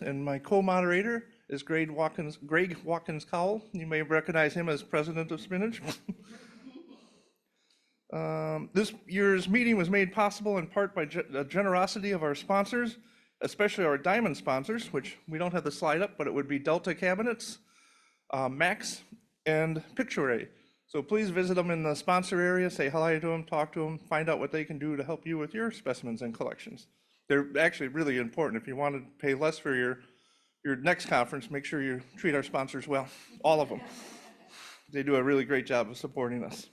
And my co-moderator is Greg Watkins Cowell. You may recognize him as president of Spinach. This year's meeting was made possible in part by the generosity of our sponsors, especially our diamond sponsors, which we don't have the slide up, but it would be Delta Cabinets, Max, and Picture. So please visit them in the sponsor area, say hi to them, talk to them, find out what they can do to help you with your specimens and collections. They're actually really important. If you want to pay less for your next conference, make sure you treat our sponsors well, all of them. They do a really great job of supporting us.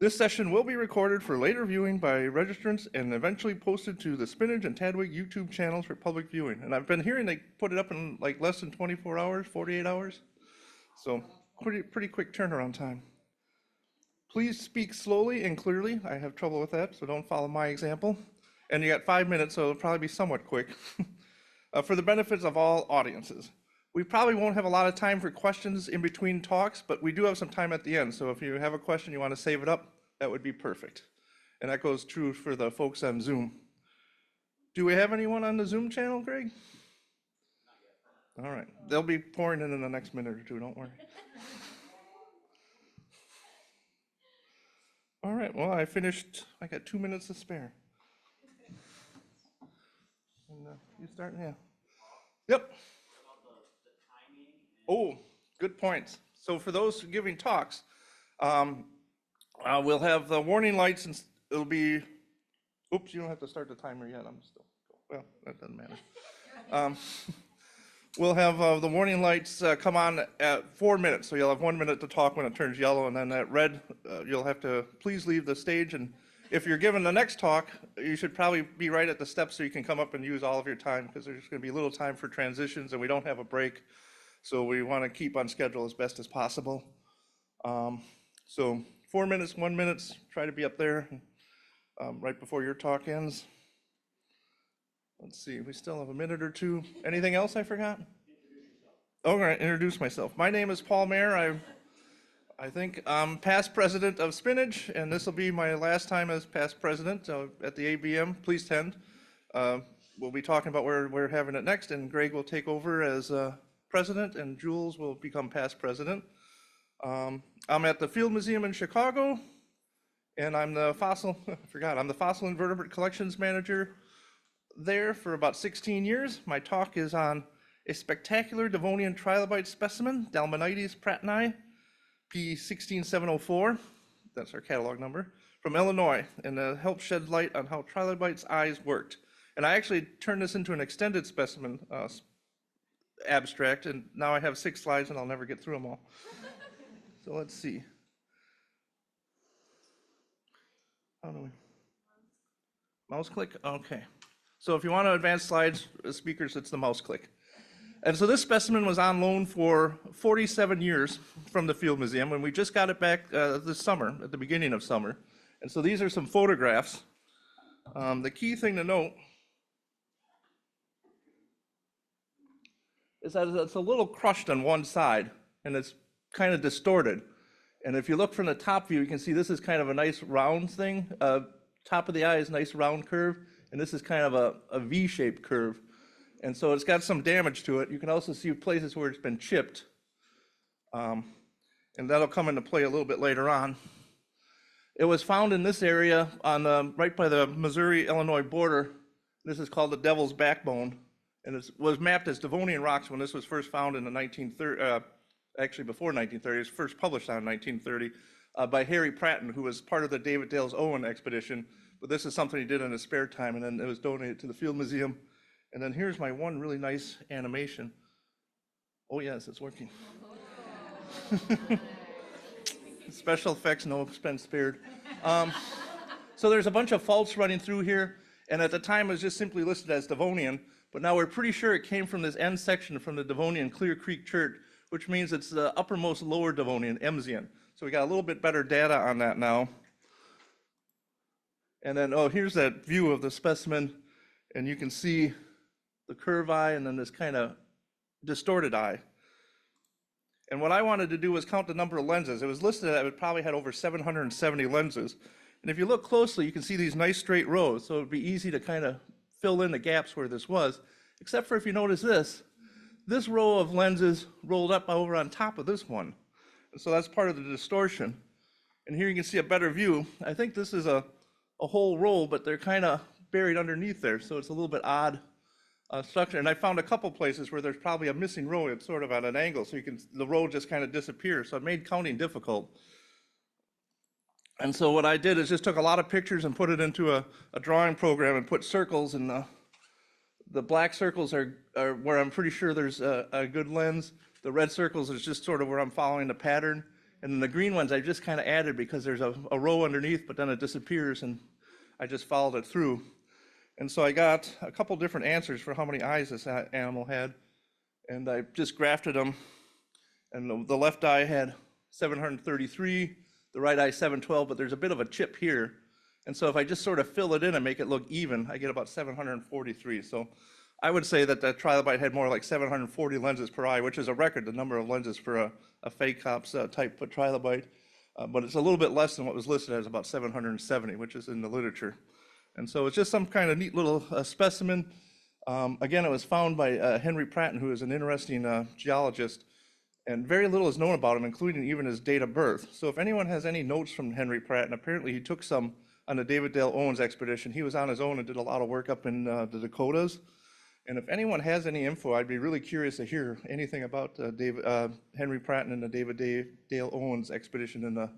This session will be recorded for later viewing by registrants and eventually posted to the Spnhc and Tdwg YouTube channels for public viewing. And I've been hearing they put it up in like less than 24 hours, 48 hours. So pretty quick turnaround time. Please speak slowly and clearly. I have trouble with that, so don't follow my example. And you got 5 minutes, so it'll probably be somewhat quick. For the benefits of all audiences. We probably won't have a lot of time for questions in between talks, but we do have some time at the end. So if you have a question, you want to save it up, that would be perfect. And that goes true for the folks on Zoom. Do we have anyone on the Zoom channel, Greg? All right, they'll be pouring in the next minute or two, don't worry. All right, well, I finished, I got 2 minutes to spare. And you start, yeah. Yep. Oh, good points. So for those giving talks, we'll have the warning lights and it'll be, oops, you don't have to start the timer yet. I'm still, well, that doesn't matter. We'll have the warning lights come on at 4 minutes. So you'll have 1 minute to talk when it turns yellow, and then at red, you'll have to please leave the stage. And if you're given the next talk, you should probably be right at the steps so you can come up and use all of your time, because there's going to be little time for transitions and we don't have a break. So we want to keep on schedule as best as possible. So 4 minutes, 1 minute, try to be up there right before your talk ends. Let's see, we still have a minute or two. Anything else I forgot? Oh, right, introduce myself. My name is Paul Mayer. I think I'm past president of Spnhc, and this will be my last time as past president at the ABM. Please attend. We'll be talking about where we're having it next, and Greg will take over as president, and Jules will become past president. I'm at the Field Museum in Chicago, and I'm the fossil, I'm the fossil invertebrate collections manager there for about 16 years. My talk is on a spectacular Devonian trilobite specimen, Dalmanites prattni, P16704, that's our catalog number, from Illinois, and help shed light on how trilobites' eyes worked. And I actually turned this into an extended specimen abstract, and now I have 6 slides and I'll never get through them all. So let's see. How do we? Mouse click? Okay. So if you want to advance slides, speakers, it's the mouse click. And so this specimen was on loan for 47 years from the Field Museum, and we just got it back this summer, at the beginning of summer. And so these are some photographs. The key thing to note is that it's a little crushed on one side, and it's kind of distorted. And if you look from the top view, you can see this is kind of a nice round thing. Top of the eye is a nice round curve, and this is kind of a V-shaped curve. And so it's got some damage to it. You can also see places where it's been chipped. And that'll come into play a little bit later on. It was found in this area on right by the Missouri-Illinois border. This is called the Devil's Backbone. And it was mapped as Devonian rocks when this was first found in the 1930s, actually before 1930, it was first published on 1930 by Harry Pratton, who was part of the David Dale's Owen expedition. But this is something he did in his spare time, and then it was donated to the Field Museum. And then here's my one really nice animation. Oh yes, it's working. Special effects, no expense spared. So there's a bunch of faults running through here, and at the time it was just simply listed as Devonian, but now we're pretty sure it came from this end section from the Devonian Clear Creek Chert, which means it's the uppermost lower Devonian, Emsian. So we got a little bit better data on that now. And then, oh, here's that view of the specimen, and you can see the curved eye and then this kind of distorted eye. And what I wanted to do was count the number of lenses. It was listed that it probably had over 770 lenses. And if you look closely, you can see these nice straight rows, so it'd be easy to kind of fill in the gaps where this was. except for if you notice this row of lenses rolled up over on top of this one. And so that's part of the distortion. And here you can see a better view. I think this is a whole roll, but they're kind of buried underneath there, so it's a little bit odd structure. And I found a couple places where there's probably a missing row. It's sort of at an angle, so the row just kind of disappears. So it made counting difficult. And so what I did is just took a lot of pictures and put it into a drawing program and put circles, and the black circles are where I'm pretty sure there's a good lens. The red circles is just sort of where I'm following the pattern. And then the green ones I just kind of added because there's a row underneath, but then it disappears, and I just followed it through. And so I got a couple different answers for how many eyes this animal had. And I just grafted them. And the left eye had 733, the right eye 712, but there's a bit of a chip here. And so if I just sort of fill it in and make it look even, I get about 743. So I would say that the trilobite had more like 740 lenses per eye, which is a record, the number of lenses for a Phacops type trilobite. But it's a little bit less than what was listed as about 770, which is in the literature. And so it's just some kind of neat little specimen. Again, it was found by Henry Pratton, who is an interesting geologist, and very little is known about him, including even his date of birth. So if anyone has any notes from Henry Pratton, apparently he took some on the David Dale Owens expedition. He was on his own and did a lot of work up in the Dakotas. And if anyone has any info, I'd be really curious to hear anything about Henry Pratton and the David Dale Owens expedition in the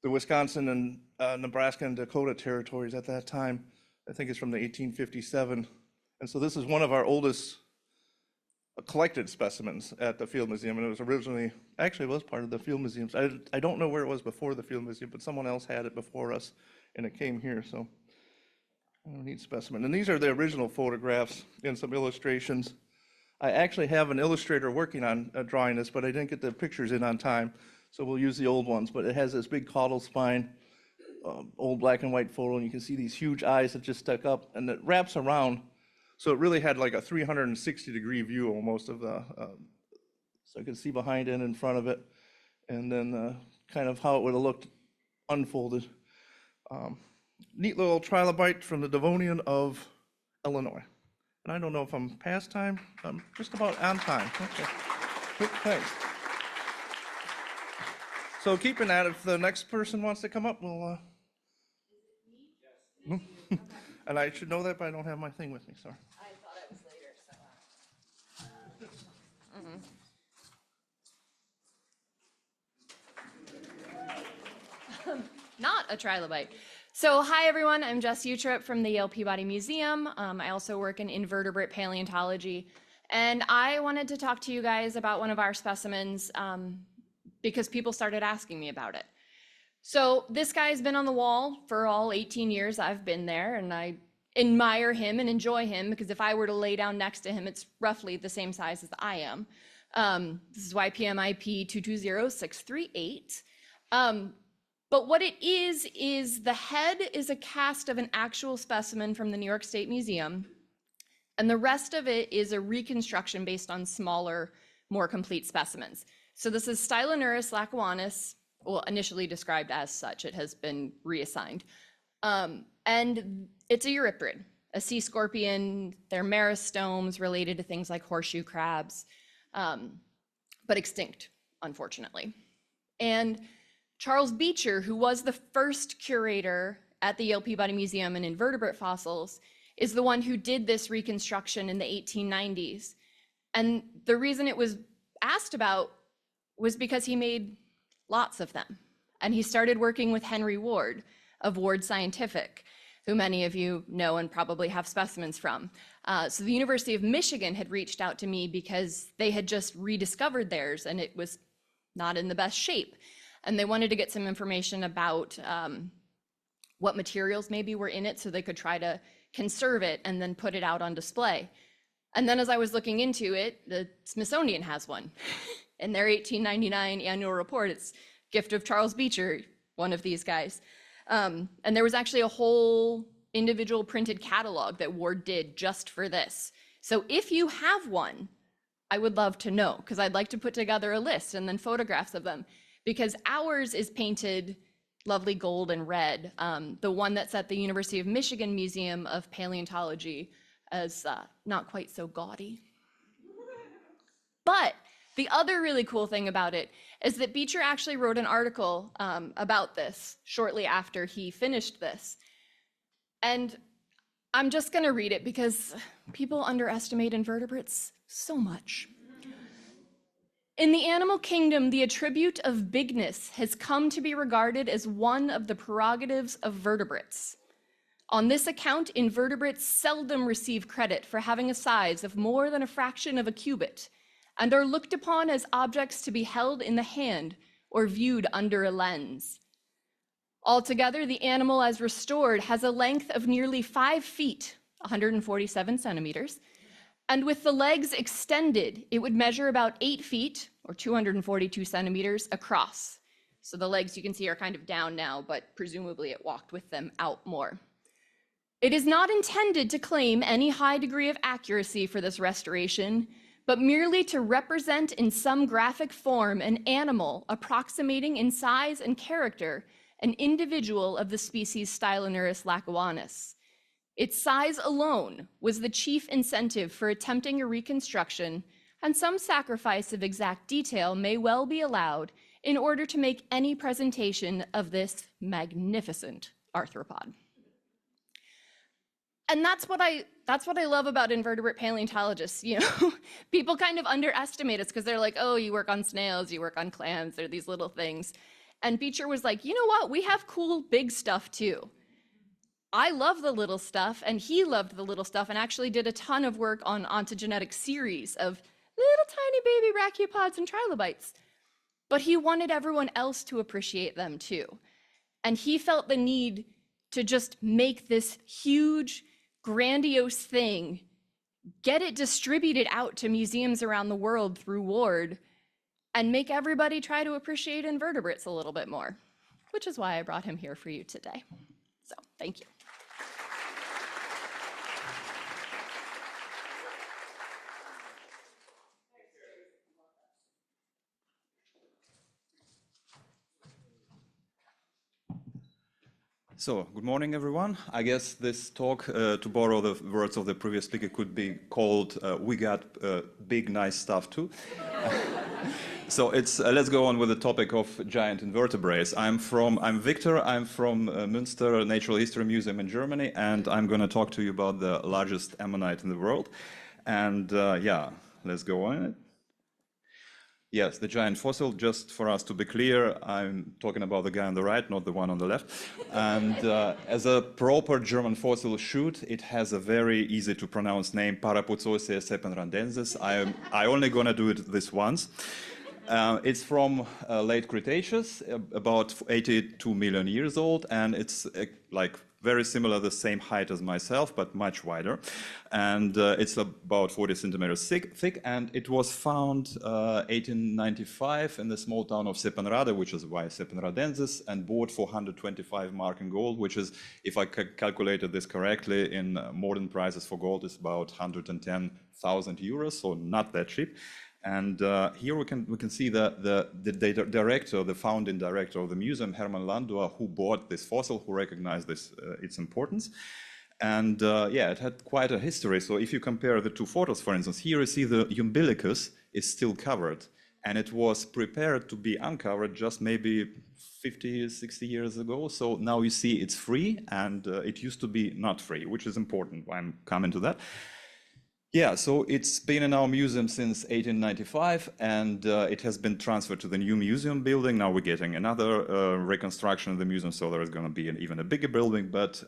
Wisconsin and Nebraska and Dakota territories at that time. I think it's from the 1857. And so this is one of our oldest collected specimens at the Field Museum. And it was originally, actually it was part of the Field Museum. I don't know where it was before the Field Museum, but someone else had it before us and it came here. So a neat specimen. And these are the original photographs and some illustrations. I actually have an illustrator working on drawing this, but I didn't get the pictures in on time. So we'll use the old ones, but it has this big caudal spine, old black and white photo, and you can see these huge eyes that just stuck up, and it wraps around. So it really had like a 360-degree view almost of the, so I could see behind it and in front of it, and then kind of how it would have looked unfolded. Neat little trilobite from the Devonian of Illinois. And I don't know if I'm past time. I'm just about on time. Okay. Good, thanks. So keeping that, if the next person wants to come up, we'll. And I should know that, but I don't have my thing with me. Sorry. I thought it was later, so. Not a trilobite. So hi everyone, I'm Jess Utrip from the Yale Peabody Museum. I also work in invertebrate paleontology, and I wanted to talk to you guys about one of our specimens because people started asking me about it. So this guy's been on the wall for all 18 years I've been there, and I admire him and enjoy him because if I were to lay down next to him, it's roughly the same size as I am. This is YPMIP 220638. But what it is the head is a cast of an actual specimen from the New York State Museum, and the rest of it is a reconstruction based on smaller, more complete specimens. So this is Styloneurus lackawanus, well, initially described as such, it has been reassigned. And it's a euryprid, a sea scorpion. They're meristomes related to things like horseshoe crabs, but extinct, unfortunately. And Charles Beecher, who was the first curator at the Yale Peabody Museum in invertebrate fossils, is the one who did this reconstruction in the 1890s. And the reason it was asked about was because he made lots of them. And he started working with Henry Ward of Ward Scientific, who many of you know and probably have specimens from. So the University of Michigan had reached out to me because they had just rediscovered theirs and it was not in the best shape. And they wanted to get some information about what materials maybe were in it so they could try to conserve it and then put it out on display. And then as I was looking into it, the Smithsonian has one. In their 1899 annual report, it's Gift of Charles Beecher, one of these guys. And there was actually a whole individual printed catalog that Ward did just for this. So if you have one, I would love to know, because I'd like to put together a list and then photographs of them. Because ours is painted lovely gold and red. The one that's at the University of Michigan Museum of Paleontology is not quite so gaudy. But the other really cool thing about it is that Beecher actually wrote an article about this shortly after he finished this. And I'm just going to read it because people underestimate invertebrates so much. In the animal kingdom, the attribute of bigness has come to be regarded as one of the prerogatives of vertebrates. On this account, invertebrates seldom receive credit for having a size of more than a fraction of a cubit, and are looked upon as objects to be held in the hand or viewed under a lens. Altogether, the animal as restored has a length of nearly 5 feet, 147 centimeters, and with the legs extended, it would measure about 8 feet, or 242 centimeters, across. So the legs you can see are kind of down now, but presumably it walked with them out more. It is not intended to claim any high degree of accuracy for this restoration, but merely to represent in some graphic form an animal approximating in size and character an individual of the species Styloneurus lacuanus. Its size alone was the chief incentive for attempting a reconstruction, and some sacrifice of exact detail may well be allowed in order to make any presentation of this magnificent arthropod. And that's what I love about invertebrate paleontologists. You know, people kind of underestimate us because they're like, oh, you work on snails, you work on clams, they're these little things. And Beecher was like, you know what? We have cool big stuff too. I love the little stuff, and he loved the little stuff, and actually did a ton of work on ontogenetic series of little tiny baby brachiopods and trilobites. But he wanted everyone else to appreciate them too. And he felt the need to just make this huge, grandiose thing, get it distributed out to museums around the world through Ward, and make everybody try to appreciate invertebrates a little bit more, which is why I brought him here for you today. So, thank you. So, good morning, everyone. I guess this talk, to borrow the words of the previous speaker, could be called "We got big, nice stuff too." So let's go on with the topic of giant invertebrates. I'm Victor. I'm from Münster Natural History Museum in Germany, and I'm going to talk to you about the largest ammonite in the world. And yeah, let's go on. Yes, the giant fossil, just for us to be clear, I'm talking about the guy on the right, not the one on the left. And as a proper German fossil should, it has a very easy to pronounce name, Parapuzosia sepenrandensis. I only gonna do it this once. It's from late Cretaceous, about 82 million years old, and it's like very similar, the same height as myself, but much wider. And it's about 40 centimeters thick, and it was found 1895 in the small town of Sepenrade, which is why Sepenradensis, and bought for 125 mark in gold, which is, if I calculated this correctly, in modern prices for gold is about 110,000 euros, so not that cheap. And here we can see the founding director of the museum, Hermann Landauer, who bought this fossil, who recognized its importance. And yeah, it had quite a history. So if you compare the two photos, for instance, here you see the umbilicus is still covered, and it was prepared to be uncovered just maybe 50, 60 years ago. So now you see it's free, and it used to be not free, which is important. I'm coming to that. Yeah, so it's been in our museum since 1895, and it has been transferred to the new museum building. Now we're getting another reconstruction of the museum, so there is going to be even a bigger building. But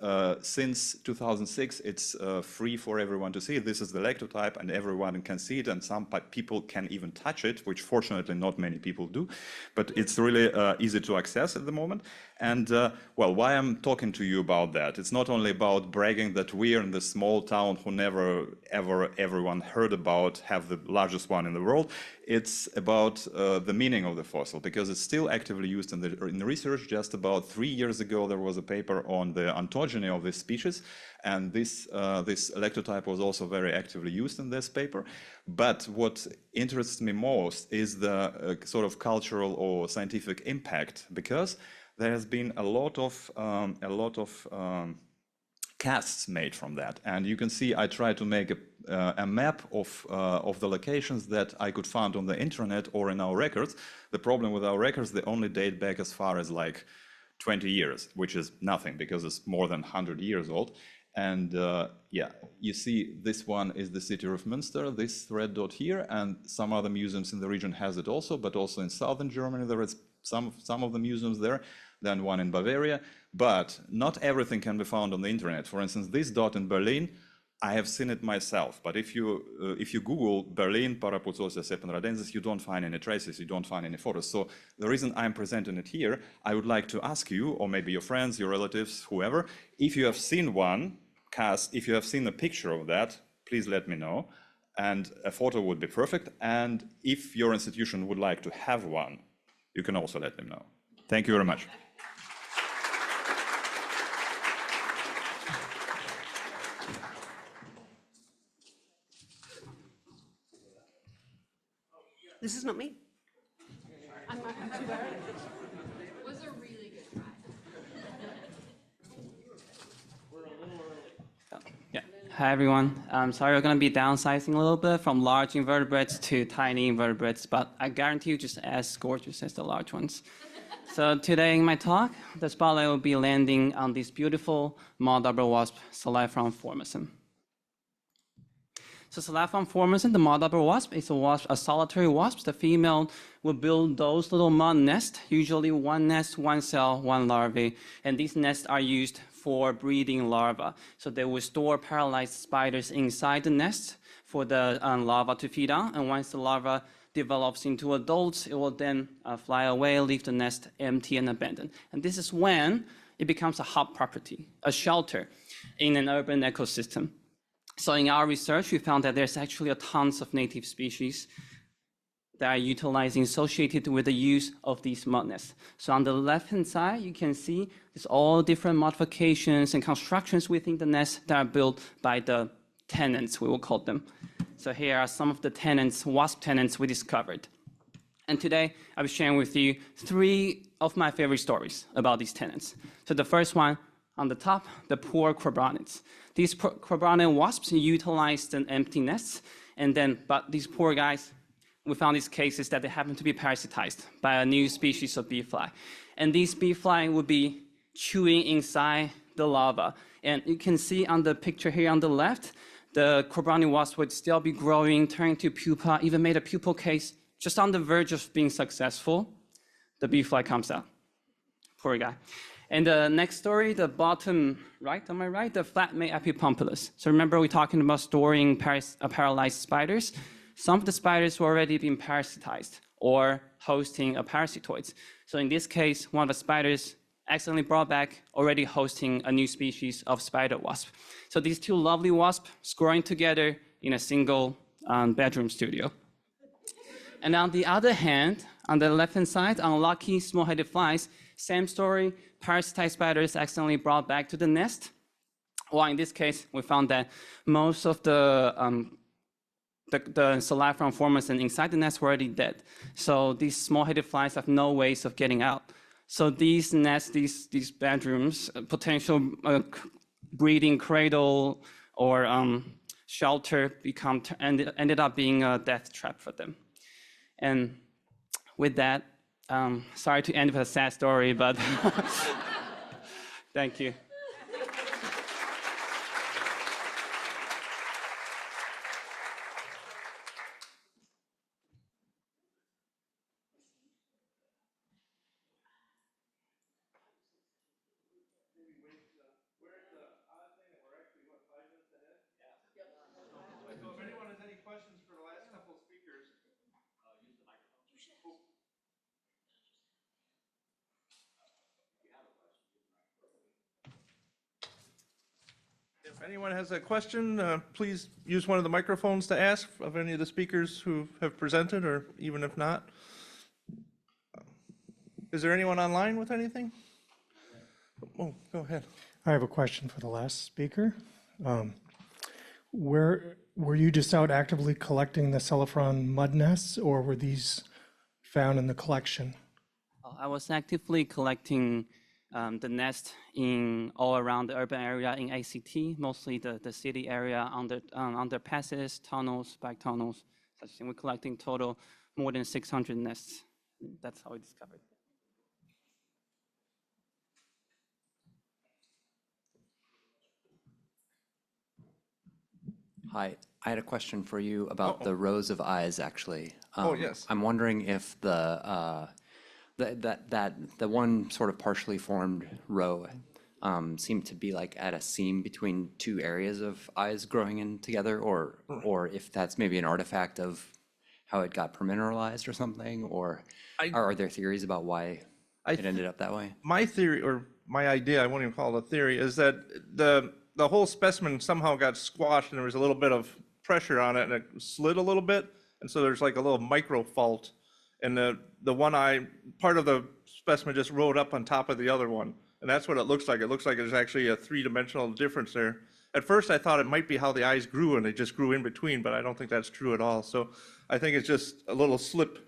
since 2006, it's free for everyone to see. This is the lectotype, and everyone can see it, and some people can even touch it, which fortunately not many people do. But it's really easy to access at the moment. And well, why I'm talking to you about that? It's not only about bragging that we are in this small town who never, ever, everyone heard about, have the largest one in the world. It's about the meaning of the fossil, because it's still actively used in the research. Just about 3 years ago, there was a paper on the ontogeny of this species, and this lectotype was also very actively used in this paper. But what interests me most is the sort of cultural or scientific impact, because there has been a lot of casts made from that. And you can see I try to make a map of the locations that I could find on the internet or in our records. The problem with our records, they only date back as far as like 20 years, which is nothing because it's more than 100 years old. And yeah, you see this one is the city of Münster, this red dot here, and some other museums in the region has it also, but also in southern Germany there is some of the museums there, then one in Bavaria, but not everything can be found on the internet. For instance, this dot in Berlin, I have seen it myself, but if you Google Berlin, Parapucosia Seppenradensis, you don't find any traces, you don't find any photos. So the reason I'm presenting it here, I would like to ask you, or maybe your friends, your relatives, whoever, if you have seen one cast, if you have seen a picture of that, please let me know. And a photo would be perfect. And if your institution would like to have one, you can also let them know. Thank you very much. This is not me. I'm too bad. Was a really good try. Yeah. Hi, everyone. Sorry, we're going to be downsizing a little bit from large invertebrates to tiny invertebrates, but I guarantee you just as gorgeous as the large ones. So today in my talk, the spotlight will be landing on this beautiful mud arbor wasp, Salifron formicin. So Salifron formicin, the mud arbor wasp, is a solitary wasp. The female will build those little mud nests, usually one nest, one cell, one larvae, and these nests are used for breeding larvae. So they will store paralyzed spiders inside the nest for the larva to feed on, and once the larva develops into adults, it will then fly away, leave the nest empty and abandoned. And this is when it becomes a hub property, a shelter in an urban ecosystem. So in our research, we found that there's actually tons of native species that are utilizing associated with the use of these mud nests. So on the left-hand side, you can see there's all different modifications and constructions within the nest that are built by the tenants, we will call them. So here are some of the tenants, wasp tenants we discovered. And today, I'll be sharing with you 3 of my favorite stories about these tenants. So the first one, on the top, the poor corbronets. These corbronet wasps utilized an empty nest, but these poor guys, we found these cases that they happen to be parasitized by a new species of bee fly. And these bee fly would be chewing inside the larva. And you can see on the picture here on the left, the corbronet wasp would still be growing, turning to pupa, even made a pupal case, just on the verge of being successful. The bee fly comes out. Poor guy. And the next story, the bottom right, on my right, the flat-mate epipompulus. So remember we're talking about storing paralyzed spiders? Some of the spiders were already being parasitized or hosting parasitoids. So in this case, one of the spiders accidentally brought back already hosting a new species of spider wasp. So these 2 lovely wasps growing together in a single bedroom studio. And on the other hand, on the left-hand side, unlucky small-headed flies, same story, parasitized spiders accidentally brought back to the nest. Well, in this case, we found that most of the Salifron formicin inside the nest were already dead. So these small-headed flies have no ways of getting out. So these nests, these bedrooms, potential breeding cradle or shelter ended up being a death trap for them. And with that, sorry to end with a sad story, but thank you. So if anyone has any questions for the last couple of speakers, use the microphone. If anyone has a question, please use one of the microphones to ask of any of the speakers who have presented, or even if not. Is there anyone online with anything? Oh, go ahead. I have a question for the last speaker. Were you just out actively collecting the Salifron mud nests, or were these found in the collection? I was actively collecting the nest in all around the urban area in ACT, mostly the city area, underpasses, tunnels, back tunnels, such thing. We're collecting total more than 600 nests. That's how we discovered. Hi, I had a question for you about the rows of eyes, actually. Oh, yes. I'm wondering if the one sort of partially formed row seemed to be like at a seam between two areas of eyes growing in together, or if that's maybe an artifact of how it got permineralized or something, or are there theories about why it ended up that way? My theory, or my idea, I won't even call it a theory, is that the whole specimen somehow got squashed and there was a little bit of pressure on it and it slid a little bit. And so there's like a little micro fault. And the one eye, part of the specimen just rode up on top of the other one. And that's what it looks like. It looks like there's actually a three-dimensional difference there. At first I thought it might be how the eyes grew and they just grew in between, but I don't think that's true at all. So I think it's just a little slip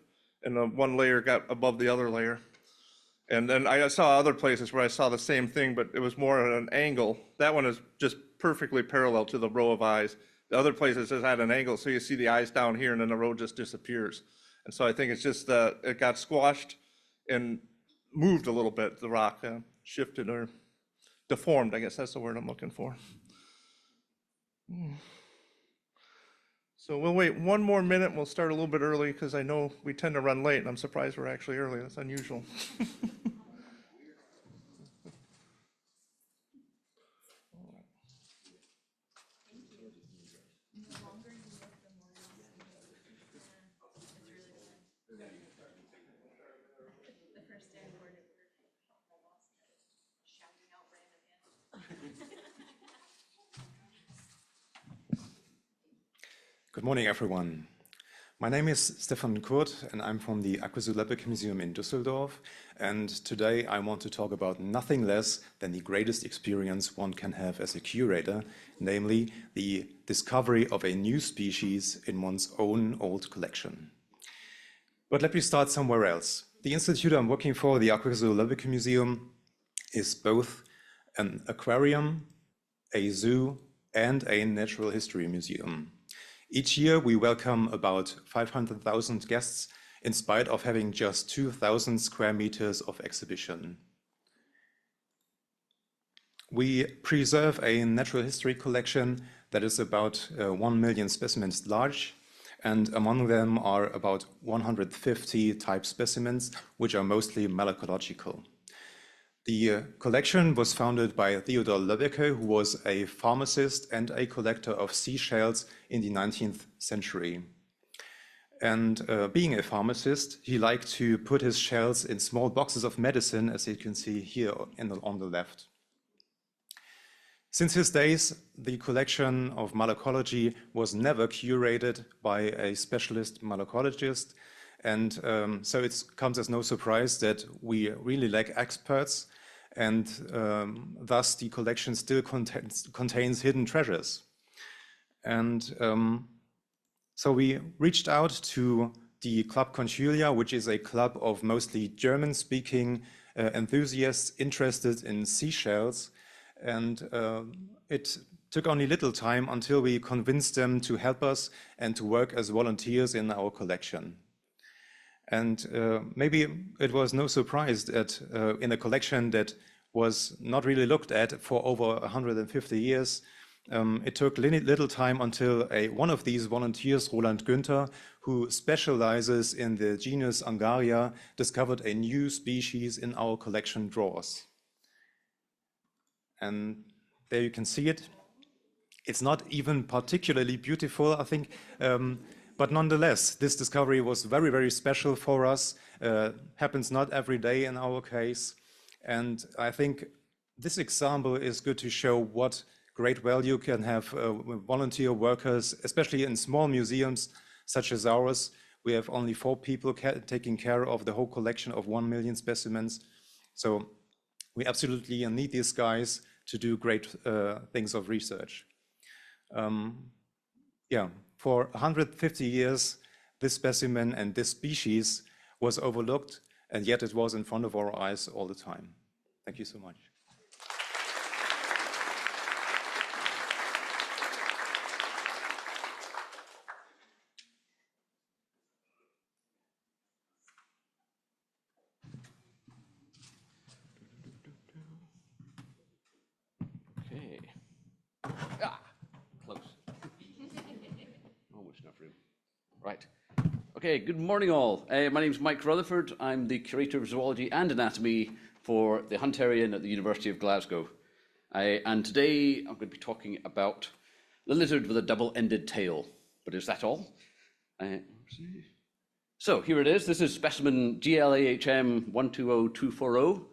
and the one layer got above the other layer. And then I saw other places where I saw the same thing, but it was more at an angle. That one is just perfectly parallel to the row of eyes. The other places is at an angle, so you see the eyes down here and then the row just disappears. And so I think it's just that it got squashed and moved a little bit, the rock shifted or deformed, I guess that's the word I'm looking for. So we'll wait one more minute and we'll start a little bit early because I know we tend to run late and I'm surprised we're actually early. That's unusual. Good morning, everyone. My name is Stefan Kurt, and I'm from the Aquazoo Museum in Düsseldorf. And today I want to talk about nothing less than the greatest experience one can have as a curator, namely the discovery of a new species in one's own old collection. But let me start somewhere else. The institute I'm working for, the Aquazoo Museum, is both an aquarium, a zoo, and a natural history museum. Each year, we welcome about 500,000 guests in spite of having just 2,000 square meters of exhibition. We preserve a natural history collection that is about 1 million specimens large, and among them are about 150 type specimens, which are mostly malacological. The collection was founded by Theodor Löbbecke, who was a pharmacist and a collector of seashells in the 19th century. And being a pharmacist, he liked to put his shells in small boxes of medicine, as you can see here on the left. Since his days, the collection of malacology was never curated by a specialist malacologist. And so it comes as no surprise that we really lack experts, and thus the collection still contains hidden treasures. And so we reached out to the Club Conchulia, which is a club of mostly German-speaking enthusiasts interested in seashells. And it took only little time until we convinced them to help us and to work as volunteers in our collection. And maybe it was no surprise that in a collection that was not really looked at for over 150 years, it took little time until one of these volunteers, Roland Günther, who specializes in the genus Angaria, discovered a new species in our collection drawers. And there you can see it. It's not even particularly beautiful, I think. But nonetheless, this discovery was very, very special for us. Happens not every day in our case. And I think this example is good to show what great value can have volunteer workers, especially in small museums such as ours. We have only 4 people taking care of the whole collection of 1 million specimens. So we absolutely need these guys to do great things of research. For 150 years, this specimen and this species was overlooked, and yet it was in front of our eyes all the time. Thank you so much. Okay. Ah, close. Almost enough room. Right. Okay, good morning all. My name is Mike Rutherford. I'm the Curator of Zoology and Anatomy for the Hunterian at the University of Glasgow. And today I'm going to be talking about the lizard with a double-ended tail. But is that all? So here it is. This is specimen GLAHM 120240.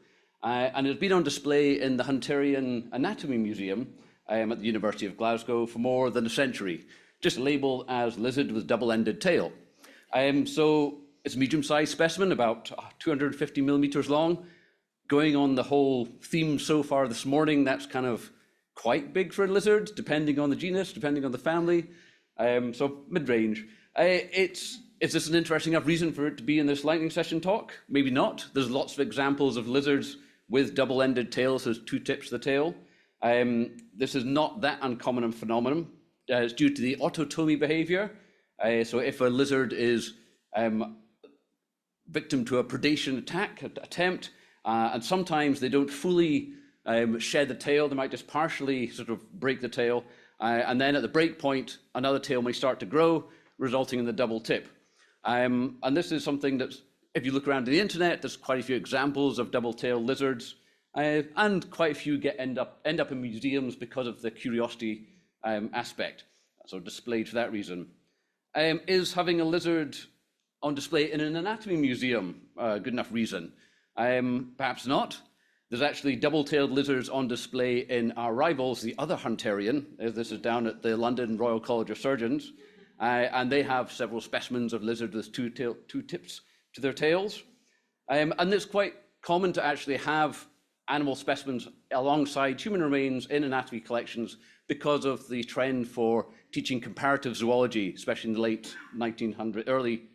And it's been on display in the Hunterian Anatomy Museum at the University of Glasgow for more than a century, just labelled as lizard with double-ended tail. So it's a medium-sized specimen, about 250 millimeters long. Going on the whole theme so far this morning, that's kind of quite big for a lizard, depending on the genus, depending on the family. So mid-range. Is this an interesting enough reason for it to be in this lightning session talk? Maybe not. There's lots of examples of lizards with double-ended tails, so two tips of the tail. This is not that uncommon a phenomenon. It's due to the autotomy behavior. So if a lizard is victim to a predation attempt, and sometimes they don't fully shed the tail, they might just partially sort of break the tail, and then at the break point, another tail may start to grow, resulting in the double tip. And this is something that's, if you look around the internet, there's quite a few examples of double-tailed lizards, and quite a few end up in museums because of the curiosity aspect, so displayed for that reason. Is having a lizard on display in an anatomy museum a good enough reason? Perhaps not. There's actually double-tailed lizards on display in our rivals, the other Hunterian. This is down at the London Royal College of Surgeons, and they have several specimens of lizards with two tips to their tails. And it's quite common to actually have animal specimens alongside human remains in anatomy collections because of the trend for teaching comparative zoology, especially in the late 1800s, early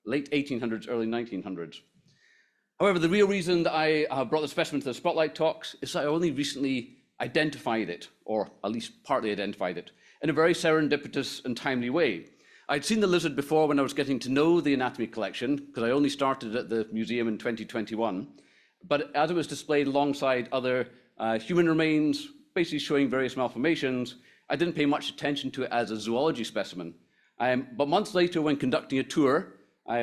1900s. However, the real reason that I brought the specimen to the Spotlight talks is that I only recently identified it, or at least partly identified it, in a very serendipitous and timely way. I'd seen the lizard before when I was getting to know the anatomy collection, because I only started at the museum in 2021. But as it was displayed alongside other human remains, basically showing various malformations, I didn't pay much attention to it as a zoology specimen. But months later, when conducting a tour,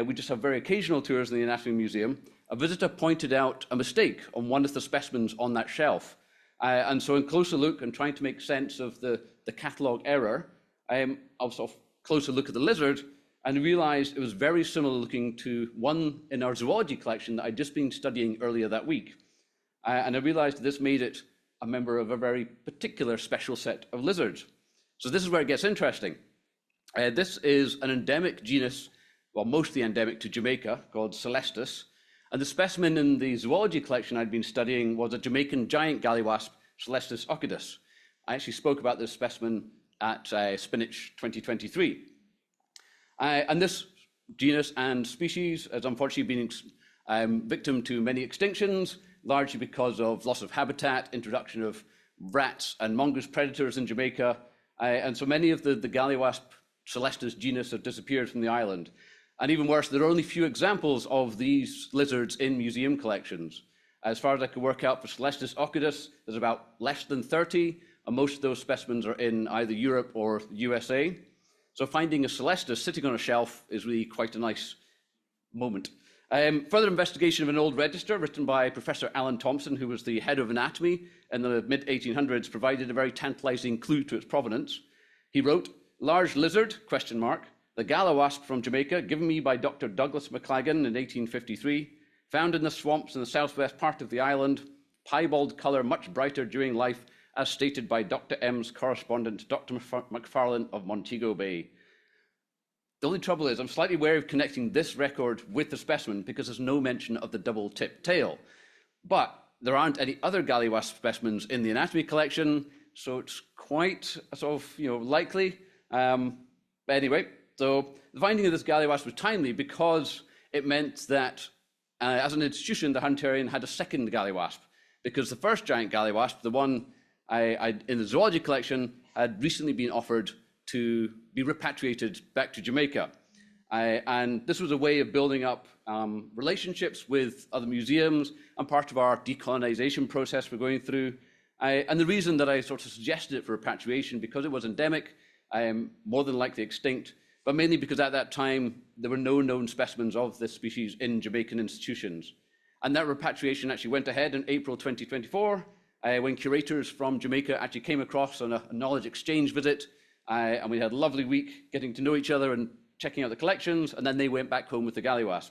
we just have very occasional tours in the Anatomy Museum, a visitor pointed out a mistake on one of the specimens on that shelf. And so in closer look and trying to make sense of the catalogue error, I was sort of closer look at the lizard and realized it was very similar looking to one in our zoology collection that I'd just been studying earlier that week. And I realized this made it a member of a very particular special set of lizards. So this is where it gets interesting. This is an endemic genus, well, mostly endemic to Jamaica, called Celestis. And the specimen in the zoology collection I'd been studying was a Jamaican giant gallywasp, Celestis occidus. I actually spoke about this specimen at Spnhc 2023. And this genus and species has unfortunately been victim to many extinctions, largely because of loss of habitat, introduction of rats and mongoose predators in Jamaica. And so many of the gallywasp Celestis genus have disappeared from the island. And even worse, there are only few examples of these lizards in museum collections. As far as I could work out for Celestis occidus, there's about less than 30, and most of those specimens are in either Europe or USA. So finding a Celestis sitting on a shelf is really quite a nice moment. Further investigation of an old register written by Professor Alan Thompson, who was the head of anatomy in the mid-1800s, provided a very tantalizing clue to its provenance. He wrote, "Large lizard, ? The gallowasp from Jamaica, given me by Dr. Douglas McLagan in 1853, found in the swamps in the southwest part of the island, piebald colour much brighter during life, as stated by Dr. M's correspondent, Dr. McFarlane of Montego Bay." The only trouble is I'm slightly wary of connecting this record with the specimen because there's no mention of the double-tipped tail. But there aren't any other gallywasp specimens in the anatomy collection, so it's quite sort of likely. But anyway, so the finding of this gallywasp was timely because it meant that as an institution, the Hunterian had a second gallywasp, because the first giant gallywasp, the one in the zoology collection, had recently been offered to be repatriated back to Jamaica. And this was a way of building up relationships with other museums and part of our decolonization process we're going through. And the reason that I sort of suggested it for repatriation, because it was endemic, more than likely extinct, but mainly because at that time, there were no known specimens of this species in Jamaican institutions. And that repatriation actually went ahead in April 2024, when curators from Jamaica actually came across on a knowledge exchange visit, and we had a lovely week getting to know each other and checking out the collections, and then they went back home with the gallywasp.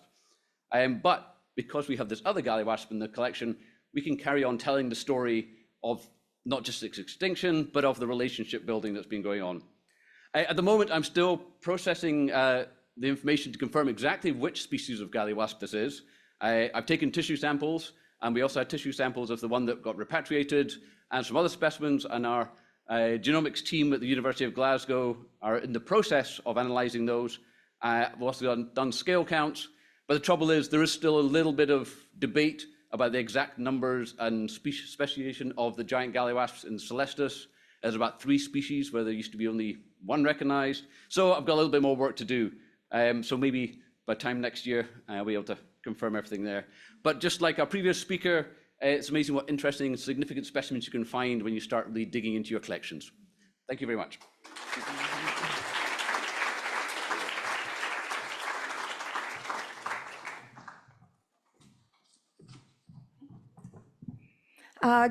But because we have this other gallywasp in the collection, we can carry on telling the story of not just its extinction, but of the relationship building that's been going on. At the moment, I'm still processing the information to confirm exactly which species of gallywasp this is. I've taken tissue samples, and we also had tissue samples of the one that got repatriated, and some other specimens, and our genomics team at the University of Glasgow are in the process of analysing those. We've also done scale counts, but the trouble is there is still a little bit of debate about the exact numbers and speciation of the giant gallywasps in Celestis. There's about 3 species where there used to be only 1 recognized. So I've got a little bit more work to do. So maybe by time next year, I'll be able to confirm everything there. But just like our previous speaker, it's amazing what interesting and significant specimens you can find when you start really digging into your collections. Thank you very much.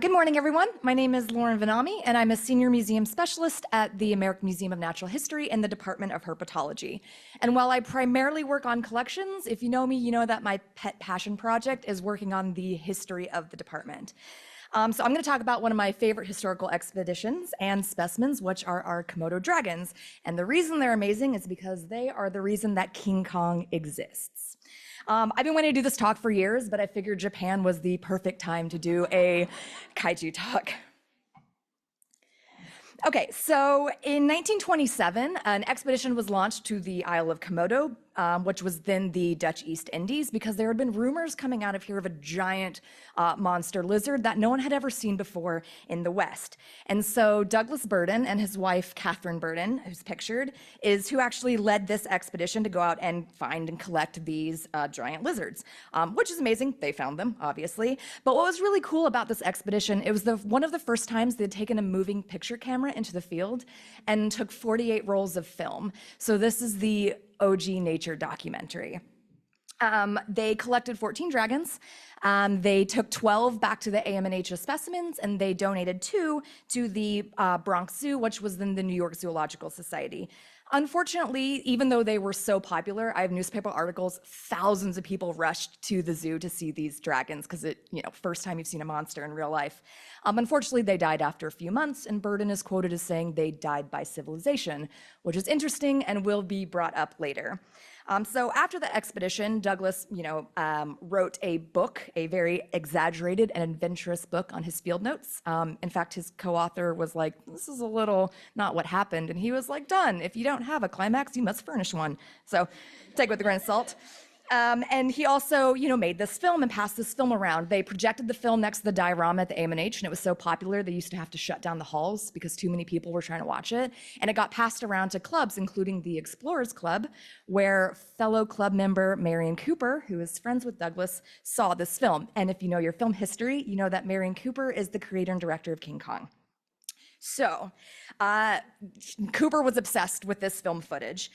Good morning, everyone. My name is Lauren Vanami, and I'm a senior museum specialist at the American Museum of Natural History in the Department of Herpetology. And while I primarily work on collections, if you know me, you know that my pet passion project is working on the history of the department. So I'm going to talk about one of my favorite historical expeditions and specimens, which are our Komodo dragons. And the reason they're amazing is because they are the reason that King Kong exists. I've been wanting to do this talk for years, but I figured Japan was the perfect time to do a kaiju talk. Okay, so in 1927, an expedition was launched to the Isle of Komodo, which was then the Dutch East Indies, because there had been rumors coming out of here of a giant monster lizard that no one had ever seen before in the West. And so Douglas Burden and his wife, Catherine Burden, who's pictured, is who actually led this expedition to go out and find and collect these giant lizards, which is amazing. They found them, obviously. But what was really cool about this expedition, it was one of the first times they'd taken a moving picture camera into the field and took 48 rolls of film. So this is the OG nature documentary. They collected 14 dragons. They took 12 back to the AMNH specimens, and they donated 2 to the Bronx Zoo, which was then the New York Zoological Society. Unfortunately, even though they were so popular, I have newspaper articles, thousands of people rushed to the zoo to see these dragons because first time you've seen a monster in real life. Unfortunately, they died after a few months, and Burden is quoted as saying they died by civilization, which is interesting and will be brought up later. So after the expedition, Douglas, wrote a book, a very exaggerated and adventurous book on his field notes. In fact, his co-author was like, this is a little not what happened. And he was like, done. If you don't have a climax, you must furnish one. So take it with a grain of salt. And he also, made this film and passed this film around. They projected the film next to the diorama at the AMNH, and it was so popular they used to have to shut down the halls because too many people were trying to watch it. And it got passed around to clubs, including the Explorers Club, where fellow club member Marion Cooper, who is friends with Douglas, saw this film. And if you know your film history, you know that Marion Cooper is the creator and director of King Kong. So Cooper was obsessed with this film footage.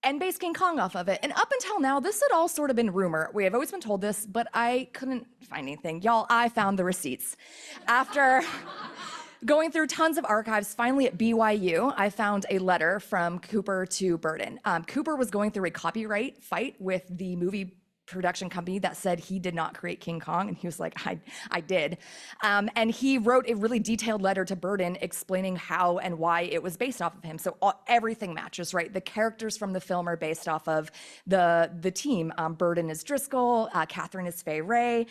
And based King Kong off of it. And up until now, this had all sort of been rumor. We have always been told this, but I couldn't find anything. Y'all, I found the receipts. After going through tons of archives, finally at BYU, I found a letter from Cooper to Burden. Cooper was going through a copyright fight with the movie production company that said he did not create King Kong, and he was like, I did. And he wrote a really detailed letter to Burden explaining how and why it was based off of him. So everything matches, right? The characters from the film are based off of the team. Burden is Driscoll, Catherine is Fay Ray.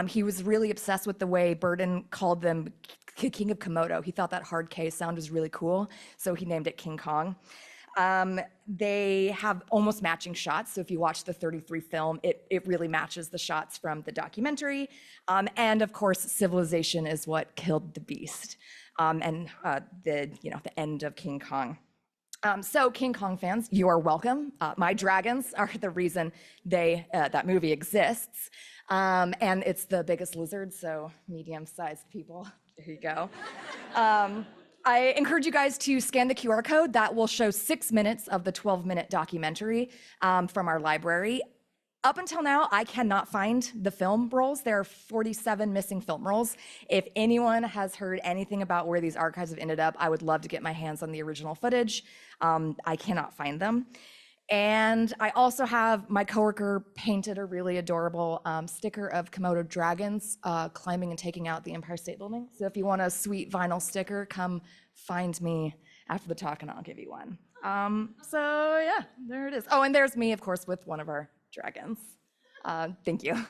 He was really obsessed with the way Burden called them King of Komodo. He thought that hard K sound was really cool, so he named it King Kong. They have almost matching shots. So if you watch the 33 film, it really matches the shots from the documentary. And of course, civilization is what killed the beast. And the end of King Kong. So King Kong fans, you are welcome. My dragons are the reason that movie exists. And it's the biggest lizard, so medium-sized people. There you go. I encourage you guys to scan the QR code. That will show 6 minutes of the 12-minute documentary from our library. Up until now, I cannot find the film rolls. There are 47 missing film rolls. If anyone has heard anything about where these archives have ended up, I would love to get my hands on the original footage. I cannot find them. And I also have my coworker painted a really adorable sticker of Komodo dragons climbing and taking out the Empire State Building. So if you want a sweet vinyl sticker, come find me after the talk and I'll give you one. So yeah, there it is. Oh, and there's me, of course, with one of our dragons. Thank you.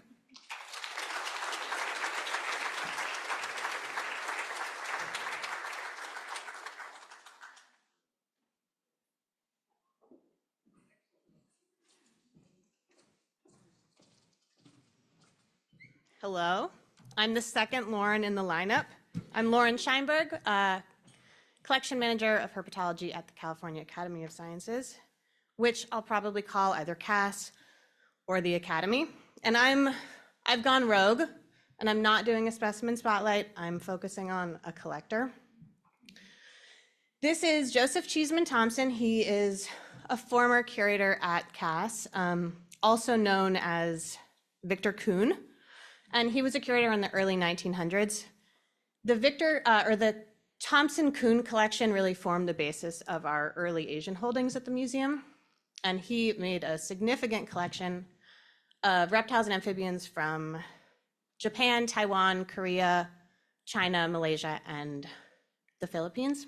Hello, I'm the second Lauren in the lineup. I'm Lauren Scheinberg, collection manager of herpetology at the California Academy of Sciences, which I'll probably call either CAS or the Academy. And I've gone rogue, and I'm not doing a specimen spotlight. I'm focusing on a collector. This is Joseph Cheeseman Thompson. He is a former curator at CAS, also known as Victor Kuhn. And he was a curator in the early 1900s. The Thompson-Kuhn collection really formed the basis of our early Asian holdings at the museum. And he made a significant collection of reptiles and amphibians from Japan, Taiwan, Korea, China, Malaysia, and the Philippines.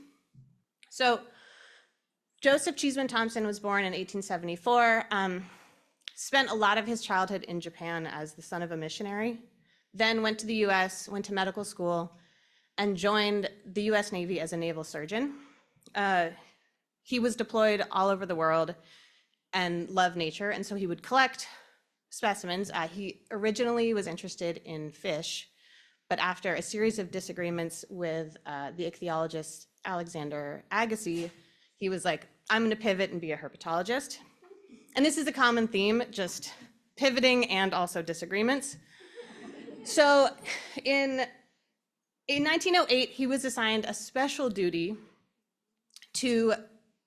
So Joseph Cheeseman Thompson was born in 1874, spent a lot of his childhood in Japan as the son of a missionary, then went to the US, went to medical school, and joined the US Navy as a naval surgeon. He was deployed all over the world and loved nature, and so he would collect specimens. He originally was interested in fish, but after a series of disagreements with the ichthyologist Alexander Agassiz, he was like, I'm gonna pivot and be a herpetologist. And this is a common theme, just pivoting and also disagreements. So in 1908, he was assigned a special duty to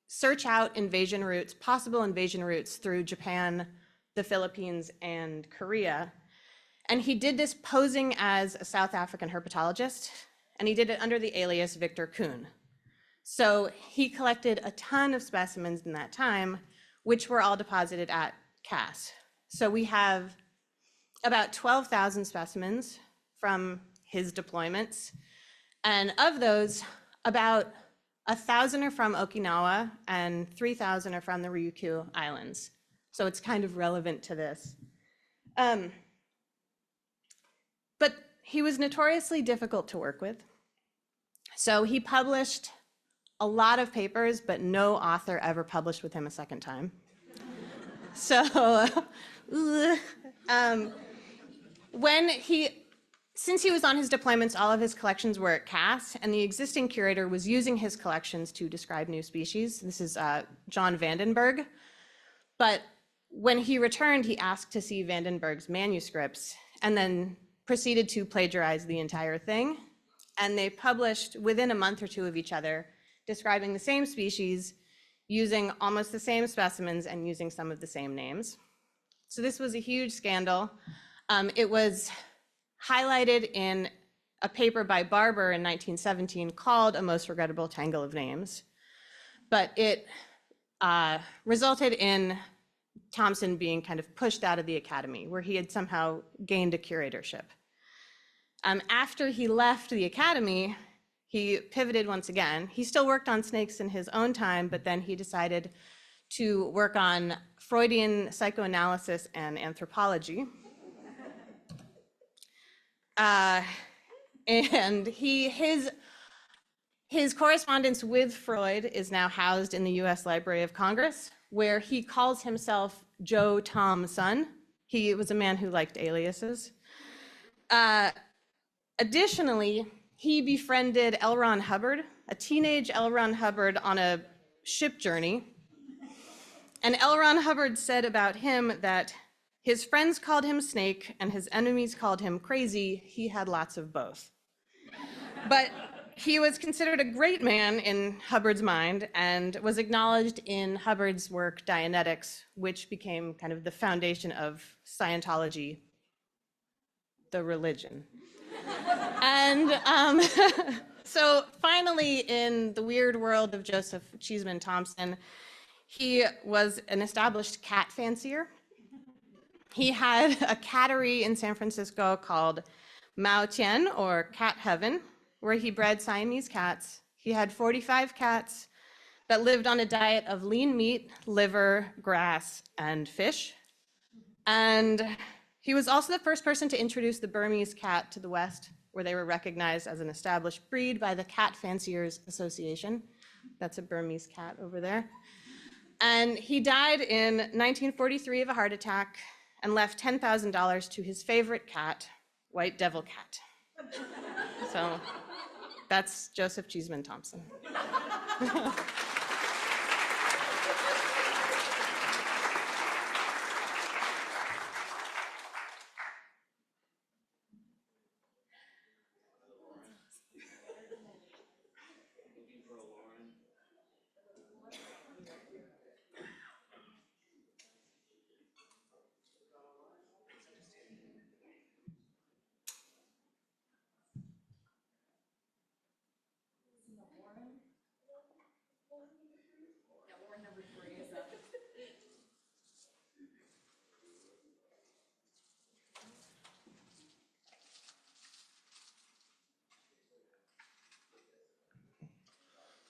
search out invasion routes, possible invasion routes through Japan, the Philippines, and Korea. And he did this posing as a South African herpetologist, and he did it under the alias Victor Kuhn. So he collected a ton of specimens in that time, which were all deposited at CAS. So we have about 12,000 specimens from his deployments. And of those, about 1,000 are from Okinawa and 3,000 are from the Ryukyu Islands. So it's kind of relevant to this. But he was notoriously difficult to work with. So he published a lot of papers, but no author ever published with him a second time. So, since he was on his deployments, all of his collections were at CAS, and the existing curator was using his collections to describe new species. This is John Vandenberg. But when he returned, he asked to see Vandenberg's manuscripts and then proceeded to plagiarize the entire thing. And they published within a month or two of each other, describing the same species, using almost the same specimens and using some of the same names. So this was a huge scandal. It was highlighted in a paper by Barber in 1917 called A Most Regrettable Tangle of Names. But it resulted in Thompson being kind of pushed out of the academy, where he had somehow gained a curatorship. After he left the academy, he pivoted once again. He still worked on snakes in his own time, but then he decided to work on Freudian psychoanalysis and anthropology. And his His correspondence with Freud is now housed in the US Library of Congress, where he calls himself Joe Tom Son. He was a man who liked aliases. Additionally, he befriended L. Ron Hubbard, a teenage L. Ron Hubbard on a ship journey. And L. Ron Hubbard said about him that his friends called him Snake and his enemies called him crazy. He had lots of both. But he was considered a great man in Hubbard's mind and was acknowledged in Hubbard's work, Dianetics, which became kind of the foundation of Scientology, the religion. And so finally, in the weird world of Joseph Cheeseman Thompson, he was an established cat fancier. He had a cattery in San Francisco called Mao Tien, or Cat Heaven, where he bred Siamese cats. He had 45 cats that lived on a diet of lean meat, liver, grass, and fish. And he was also the first person to introduce the Burmese cat to the West, where they were recognized as an established breed by the Cat Fanciers Association. That's a Burmese cat over there. And he died in 1943 of a heart attack and left $10,000 to his favorite cat, White Devil Cat. So that's Joseph Cheeseman Thompson.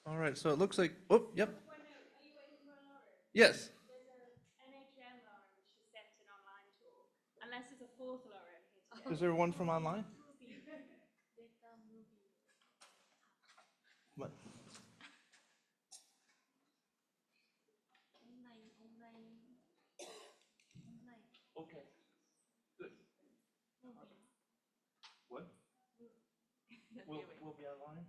All right, so it looks like, oh, yep. Yes. Is there one from online? What? Okay. Good. What? We'll be online?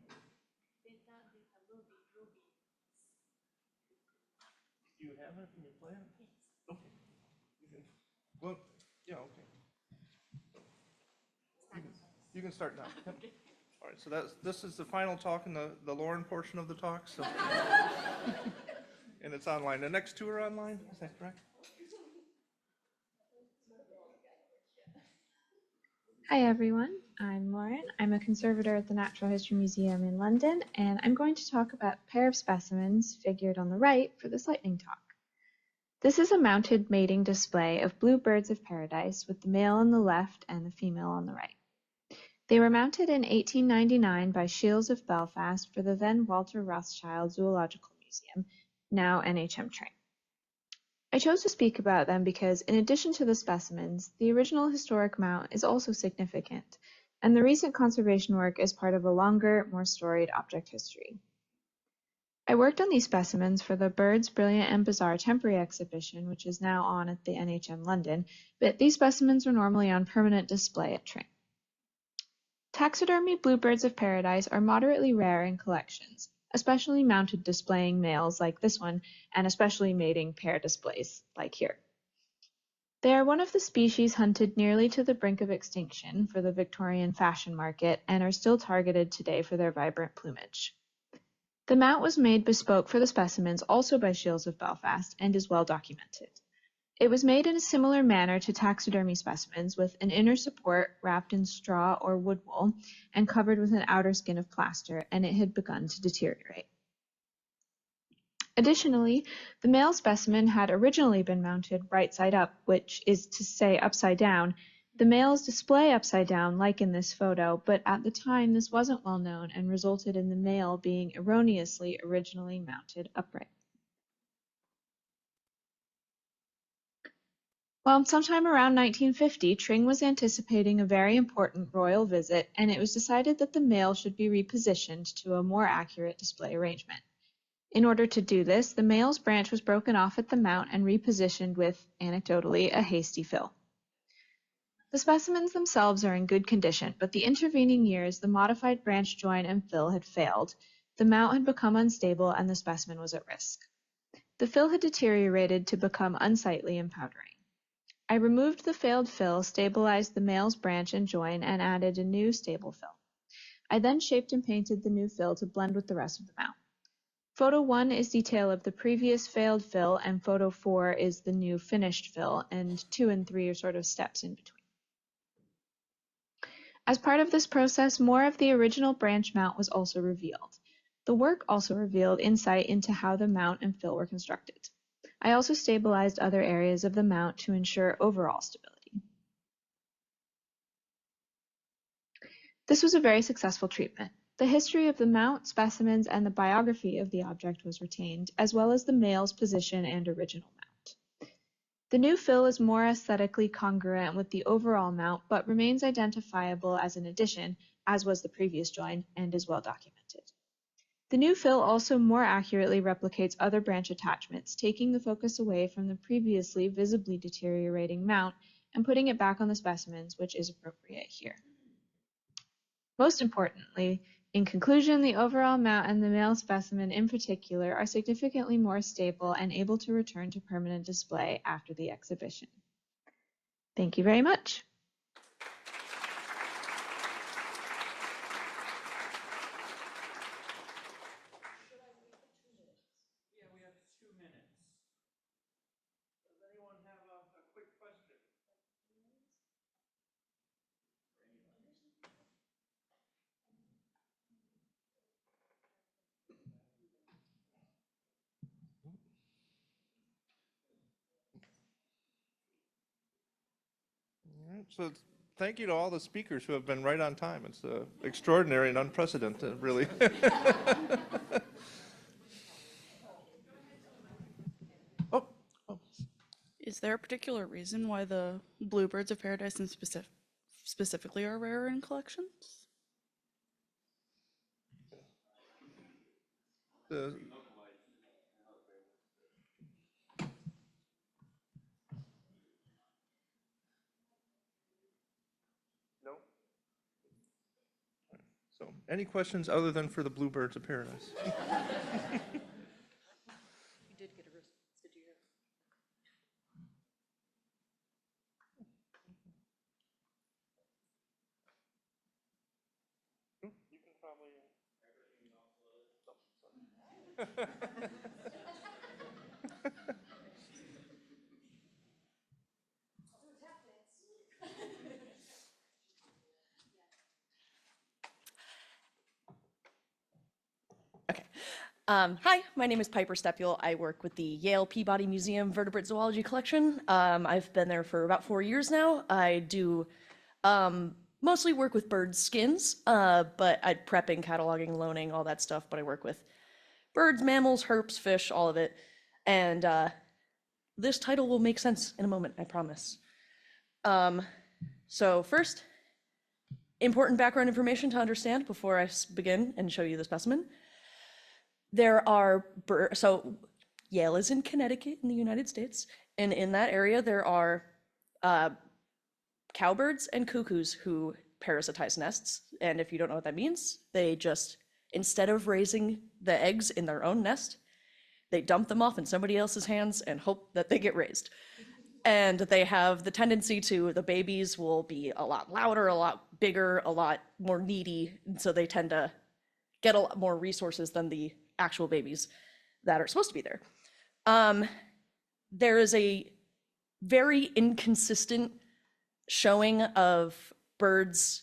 Do you have it? Can you play it? Yes. Okay. You can, well, yeah, okay. You can start now. Yep. All right, so this is the final talk in the Lauren portion of the talk, so. And it's online. The next two are online, is that correct? Hi everyone, I'm Lauren. I'm a conservator at the Natural History Museum in London, and I'm going to talk about a pair of specimens figured on the right for this lightning talk. This is a mounted mating display of blue birds of paradise with the male on the left and the female on the right. They were mounted in 1899 by Shields of Belfast for the then Walter Rothschild Zoological Museum, now NHM Train. I chose to speak about them because, in addition to the specimens, the original historic mount is also significant, and the recent conservation work is part of a longer, more storied object history. I worked on these specimens for the Birds Brilliant and Bizarre temporary exhibition, which is now on at the NHM London, but these specimens are normally on permanent display at Tring. Taxidermy bluebirds of paradise are moderately rare in collections, especially mounted displaying males like this one, and especially mating pair displays like here. They are one of the species hunted nearly to the brink of extinction for the Victorian fashion market and are still targeted today for their vibrant plumage. The mount was made bespoke for the specimens also by Shields of Belfast and is well documented. It was made in a similar manner to taxidermy specimens, with an inner support wrapped in straw or wood wool and covered with an outer skin of plaster, and it had begun to deteriorate. Additionally, the male specimen had originally been mounted right side up, which is to say upside down. The males display upside down like in this photo, but at the time this wasn't well known and resulted in the male being erroneously originally mounted upright. Well, sometime around 1950, Tring was anticipating a very important royal visit, and it was decided that the male should be repositioned to a more accurate display arrangement. In order to do this, the male's branch was broken off at the mount and repositioned with, anecdotally, a hasty fill. The specimens themselves are in good condition, but the intervening years, the modified branch join and fill had failed, the mount had become unstable, and the specimen was at risk. The fill had deteriorated to become unsightly and powdery. I removed the failed fill, stabilized the male's branch and join, and added a new stable fill. I then shaped and painted the new fill to blend with the rest of the mount. Photo 1 is detail of the previous failed fill, and photo 4 is the new finished fill, and 2 and 3 are sort of steps in between. As part of this process, more of the original branch mount was also revealed. The work also revealed insight into how the mount and fill were constructed. I also stabilized other areas of the mount to ensure overall stability. This was a very successful treatment. The history of the mount, specimens, and the biography of the object was retained, as well as the male's position and original mount. The new fill is more aesthetically congruent with the overall mount, but remains identifiable as an addition, as was the previous join, and is well documented. The new fill also more accurately replicates other branch attachments, taking the focus away from the previously visibly deteriorating mount and putting it back on the specimens, which is appropriate here. Most importantly, in conclusion, the overall mount and the male specimen in particular are significantly more stable and able to return to permanent display after the exhibition. Thank you very much. All right, so thank you to all the speakers who have been right on time. It's extraordinary and unprecedented, really. Oh, Is there a particular reason why the bluebirds of paradise and specifically are rare in collections? the, no? So, any questions other than for the bluebirds of paradise? You can probably. Hi, my name is Piper Stepule. I work with the Yale Peabody Museum Vertebrate Zoology Collection. I've been there for about 4 years now. I do mostly work with bird skins, but I prepping, cataloging, loaning, all that stuff. But I work with birds, mammals, herps, fish, all of it. And this title will make sense in a moment, I promise. So first, important background information to understand before I begin and show you the specimen. There are so Yale is in Connecticut in the United States, and in that area there are cowbirds and cuckoos who parasitize nests. And if you don't know what that means, they just, instead of raising the eggs in their own nest, they dump them off in somebody else's hands and hope that they get raised. And they have the tendency to, the babies will be a lot louder, a lot bigger, a lot more needy, and so they tend to get a lot more resources than the actual babies that are supposed to be there. There is a very inconsistent showing of birds'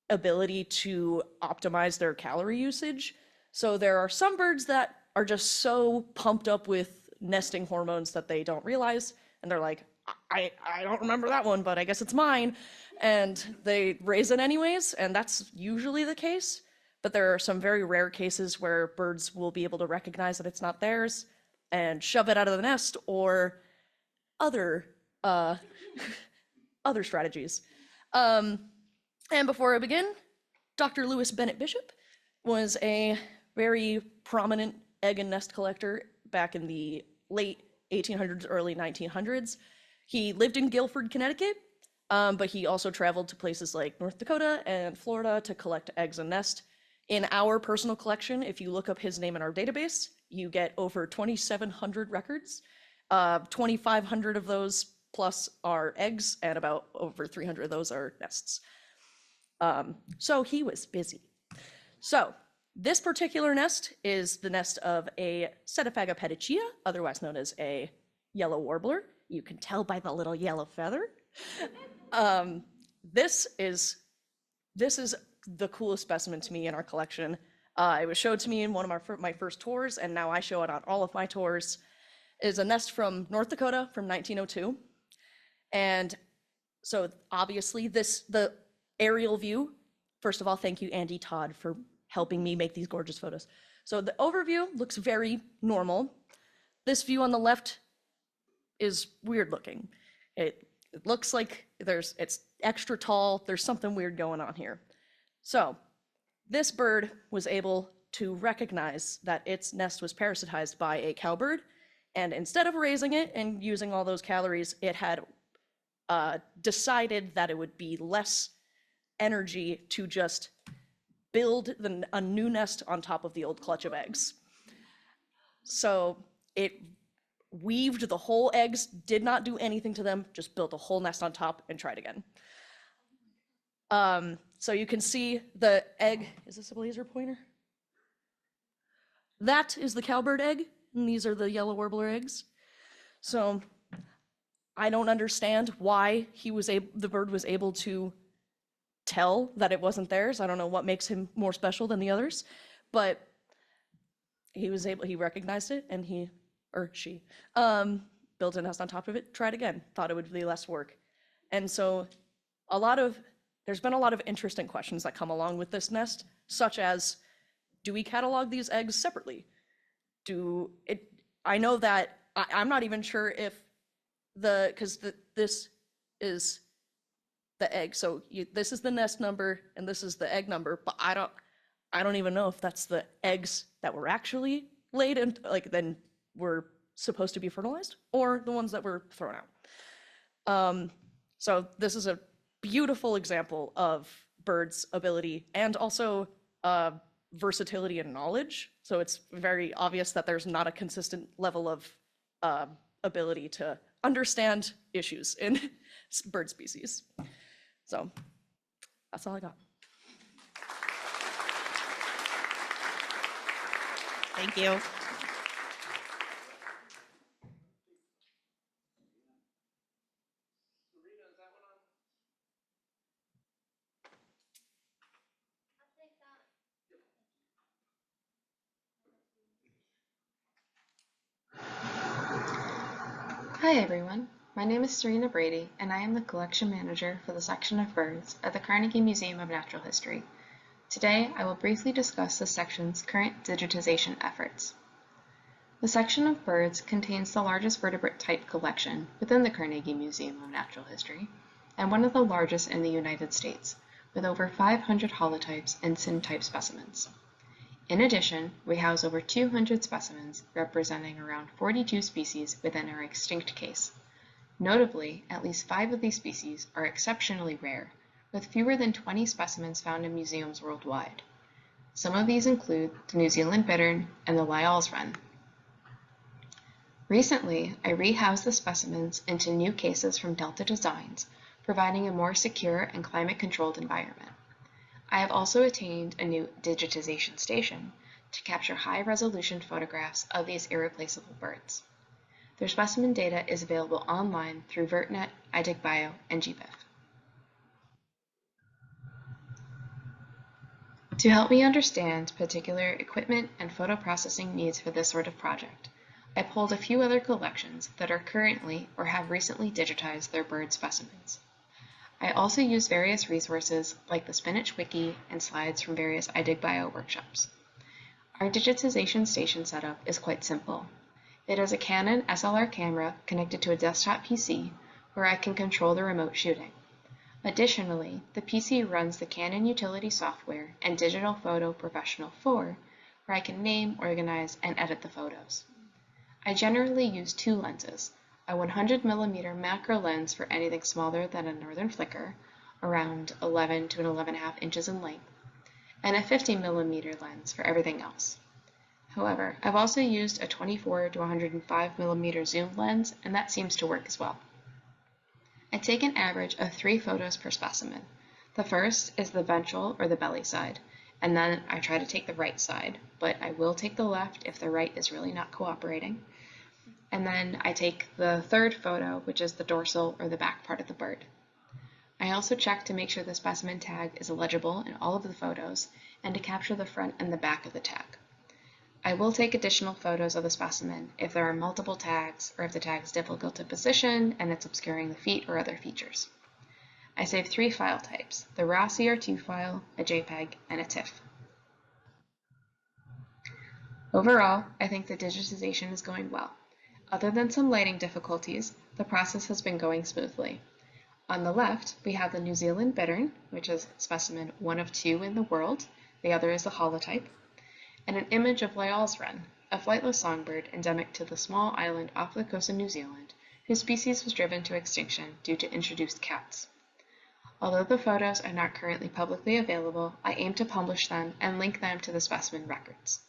ability to optimize their calorie usage. So there are some birds that are just so pumped up with nesting hormones that they don't realize, and they're like, I don't remember that one, but I guess it's mine. And they raise it anyways, and that's usually the case. But there are some very rare cases where birds will be able to recognize that it's not theirs and shove it out of the nest, or other other strategies. And before I begin, Dr. Lewis Bennett Bishop was a very prominent egg and nest collector back in the late 1800s, early 1900s. He lived in Guilford, Connecticut, but he also traveled to places like North Dakota and Florida to collect eggs and nest. In our personal collection, if you look up his name in our database, you get over 2,700 records. 2,500 of those plus are eggs, and about over 300 of those are nests. So he was busy. So this particular nest is the nest of a Setophaga pedicea, otherwise known as a yellow warbler. You can tell by the little yellow feather. This is the coolest specimen to me in our collection. It was showed to me in one of my first tours, and now I show it on all of my tours. It is a nest from North Dakota from 1902. And so obviously the aerial view, first of all, thank you, Andy Todd, for helping me make these gorgeous photos. So the overview looks very normal. This view on the left is weird looking. It looks like it's extra tall. There's something weird going on here. So this bird was able to recognize that its nest was parasitized by a cowbird, and instead of raising it and using all those calories, it had decided that it would be less energy to just build a new nest on top of the old clutch of eggs. So it weaved the whole eggs, did not do anything to them, just built a whole nest on top and tried again. So you can see the egg. Is this a laser pointer? That is the cowbird egg, and these are the yellow warbler eggs. So I don't understand why the bird was able to tell that it wasn't theirs. I don't know what makes him more special than the others, but he recognized it, and he or she built a nest on top of it, tried again, thought it would be less work. And so there's been a lot of interesting questions that come along with this nest, such as, do we catalog these eggs separately? I know that I'm not even sure if this is the egg. So this is the nest number and this is the egg number, but I don't even know if that's the eggs that were actually laid and then were supposed to be fertilized, or the ones that were thrown out. So this is a beautiful example of birds' ability and also versatility and knowledge. So it's very obvious that there's not a consistent level of ability to understand issues in bird species. So that's all I got. Thank you. Hi everyone, my name is Serena Brady and I am the collection manager for the section of birds at the Carnegie Museum of Natural History. Today I will briefly discuss the section's current digitization efforts. The section of birds contains the largest vertebrate type collection within the Carnegie Museum of Natural History and one of the largest in the United States, with over 500 holotypes and syntype specimens. In addition, we house over 200 specimens representing around 42 species within our extinct case. Notably, at least 5 of these species are exceptionally rare, with fewer than 20 specimens found in museums worldwide. Some of these include the New Zealand bittern and the Lyall's wren. Recently, I rehoused the specimens into new cases from Delta Designs, providing a more secure and climate-controlled environment. I have also attained a new digitization station to capture high-resolution photographs of these irreplaceable birds. Their specimen data is available online through VertNet, iDigBio, and GBIF. To help me understand particular equipment and photo processing needs for this sort of project, I pulled a few other collections that are currently or have recently digitized their bird specimens. I also use various resources like the Spinach Wiki and slides from various iDigBio workshops. Our digitization station setup is quite simple. It is a Canon SLR camera connected to a desktop PC where I can control the remote shooting. Additionally, the PC runs the Canon utility software and Digital Photo Professional 4, where I can name, organize, and edit the photos. I generally use two lenses, a 100mm macro lens for anything smaller than a northern flicker, around 11 to 11.5 inches in length, and a 50mm lens for everything else. However, I've also used a 24 to 105mm zoom lens, and that seems to work as well. I take an average of 3 photos per specimen. The first is the ventral or the belly side, and then I try to take the right side, but I will take the left if the right is really not cooperating. And then I take the third photo, which is the dorsal or the back part of the bird. I also check to make sure the specimen tag is legible in all of the photos and to capture the front and the back of the tag. I will take additional photos of the specimen if there are multiple tags or if the tag is difficult to position and it's obscuring the feet or other features. I save 3 file types, the raw CR2 file, a JPEG, and a TIFF. Overall, I think the digitization is going well. Other than some lighting difficulties, the process has been going smoothly. On the left, we have the New Zealand bittern, which is specimen 1 of 2 in the world. The other is the holotype. And an image of Lyall's wren, a flightless songbird endemic to the small island off the coast of New Zealand, whose species was driven to extinction due to introduced cats. Although the photos are not currently publicly available, I aim to publish them and link them to the specimen records.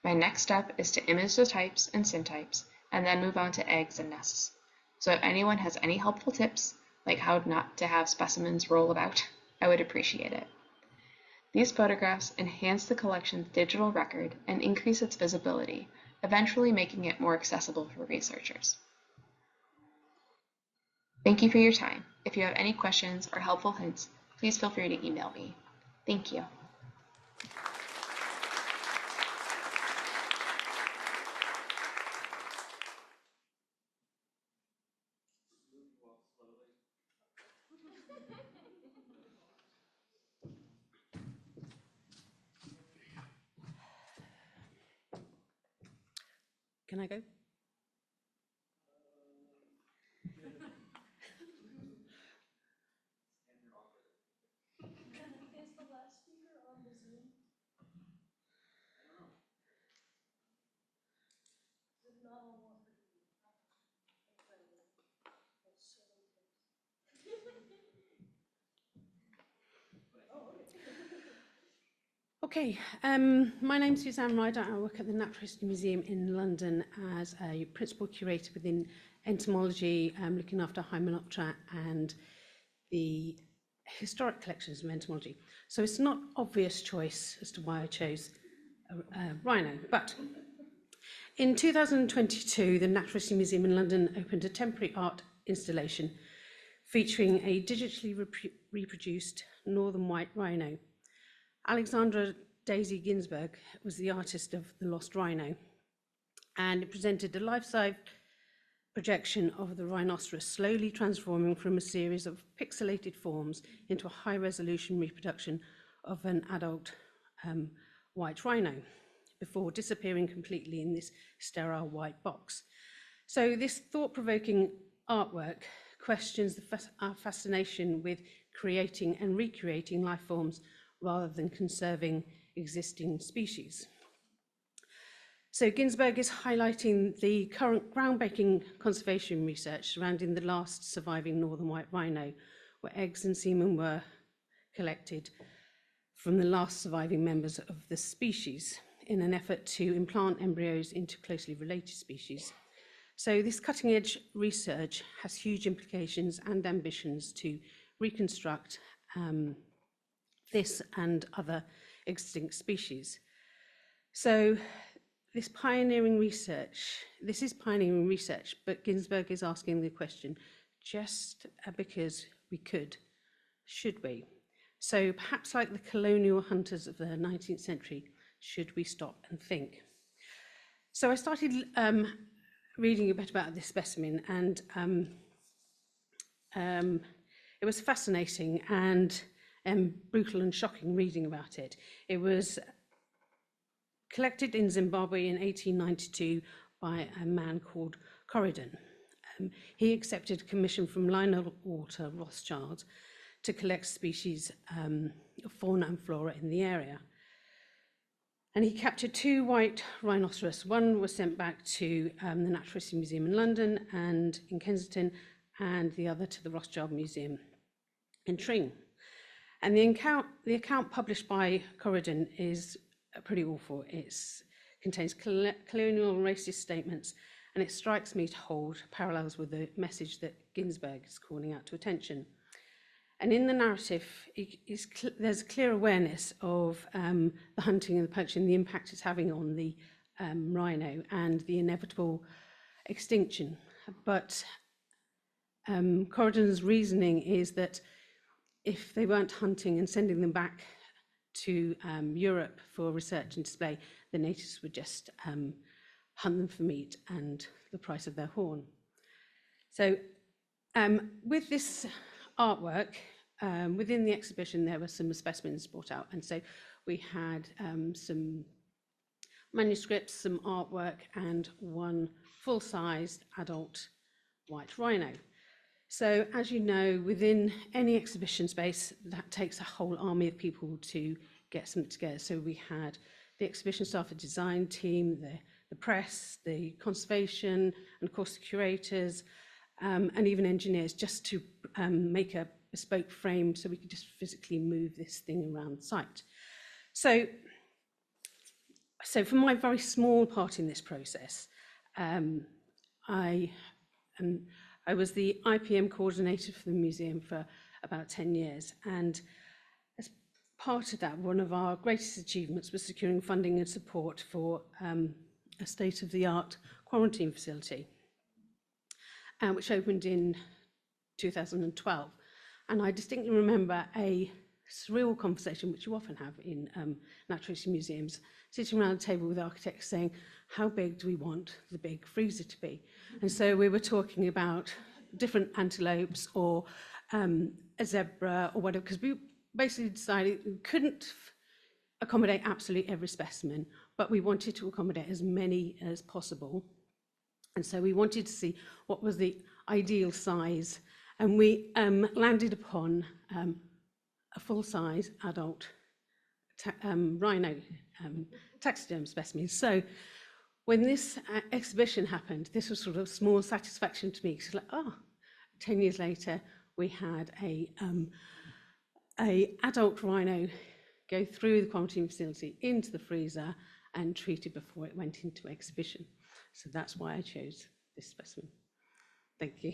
My next step is to image the types and syntypes, and then move on to eggs and nests. So if anyone has any helpful tips, like how not to have specimens roll about, I would appreciate it. These photographs enhance the collection's digital record and increase its visibility, eventually making it more accessible for researchers. Thank you for your time. If you have any questions or helpful hints, please feel free to email me. Thank you. Can I go? Okay, my name's Suzanne Ryder. I work at the Natural History Museum in London as a principal curator within entomology, looking after Hymenoptera and the historic collections of entomology. So it's not obvious choice as to why I chose a rhino, but in 2022, the Natural History Museum in London opened a temporary art installation featuring a digitally reproduced northern white rhino. Alexandra Daisy Ginsberg was the artist of The Lost Rhino, and it presented a life-size projection of the rhinoceros slowly transforming from a series of pixelated forms into a high-resolution reproduction of an adult white rhino before disappearing completely in this sterile white box. So this thought-provoking artwork questions our fascination with creating and recreating life forms rather than conserving existing species. So Ginsberg is highlighting the current groundbreaking conservation research surrounding the last surviving northern white rhino, where eggs and semen were collected from the last surviving members of the species in an effort to implant embryos into closely related species. So this cutting-edge research has huge implications and ambitions to reconstruct this and other extinct species. So this is pioneering research, but Ginsberg is asking the question, just because we could, should we? So perhaps like the colonial hunters of the 19th century, should we stop and think? So I started reading a bit about this specimen, and it was fascinating and brutal and shocking reading about it. It was collected in Zimbabwe in 1892 by a man called Corridon. he accepted a commission from Lionel Walter Rothschild to collect species of fauna and flora in the area. And he captured 2 white rhinoceros. One was sent back to the Natural History Museum in London and in Kensington, and the other to the Rothschild Museum in Tring. And the account published by Corridon is pretty awful. It contains colonial racist statements, and it strikes me to hold parallels with the message that Ginsberg is calling out to attention. And in the narrative, there's a clear awareness of the hunting and the poaching, the impact it's having on the rhino and the inevitable extinction. But Corridon's reasoning is that if they weren't hunting and sending them back to Europe for research and display, the natives would just hunt them for meat and the price of their horn. So with this artwork, within the exhibition, there were some specimens brought out. And so we had some manuscripts, some artwork, and 1 full-sized adult white rhino. So as you know, within any exhibition space, that takes a whole army of people to get something together. So we had the exhibition staff, the design team, the press, the conservation, and of course the curators, and even engineers, just to make a bespoke frame so we could just physically move this thing around the site. So for my very small part in this process, I was the IPM coordinator for the museum for about 10 years. And as part of that, one of our greatest achievements was securing funding and support for a state-of-the-art quarantine facility, which opened in 2012. And I distinctly remember a surreal conversation, which you often have in natural history museums, sitting around a table with architects saying, how big do we want the big freezer to be? And so we were talking about different antelopes or a zebra or whatever, because we basically decided we couldn't accommodate absolutely every specimen, but we wanted to accommodate as many as possible. And so we wanted to see what was the ideal size. And we landed upon a full-size adult rhino taxiderm specimen. So when this exhibition happened, this was sort of a small satisfaction to me. Because like, 10 years later, we had a adult rhino go through the quarantine facility into the freezer and treated before it went into exhibition. So that's why I chose this specimen. Thank you.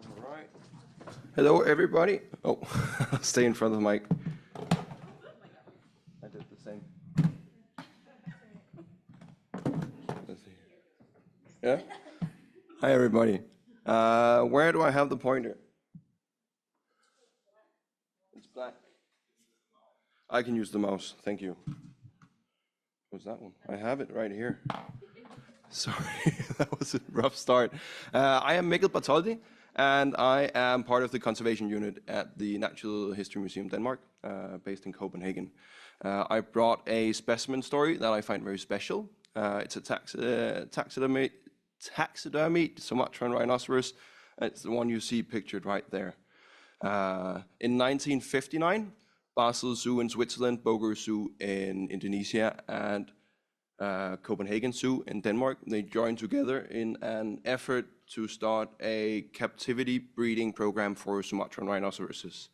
All right. Hello, everybody. Oh, stay in front of the mic. I did the same. Let's see. Yeah? Hi, everybody. Where do I have the pointer? It's black. I can use the mouse. Thank you. What's that one? I have it right here. Sorry, that was a rough start. I am Mikkel Bartholdi, and I am part of the conservation unit at the Natural History Museum Denmark, based in Copenhagen. I brought a specimen story that I find very special. It's a taxidermy Sumatran rhinoceros. It's the one you see pictured right there. In 1959, Basel Zoo in Switzerland, Bogor Zoo in Indonesia, and Copenhagen Zoo in Denmark, they joined together in an effort to start a captivity breeding program for Sumatran rhinoceroses.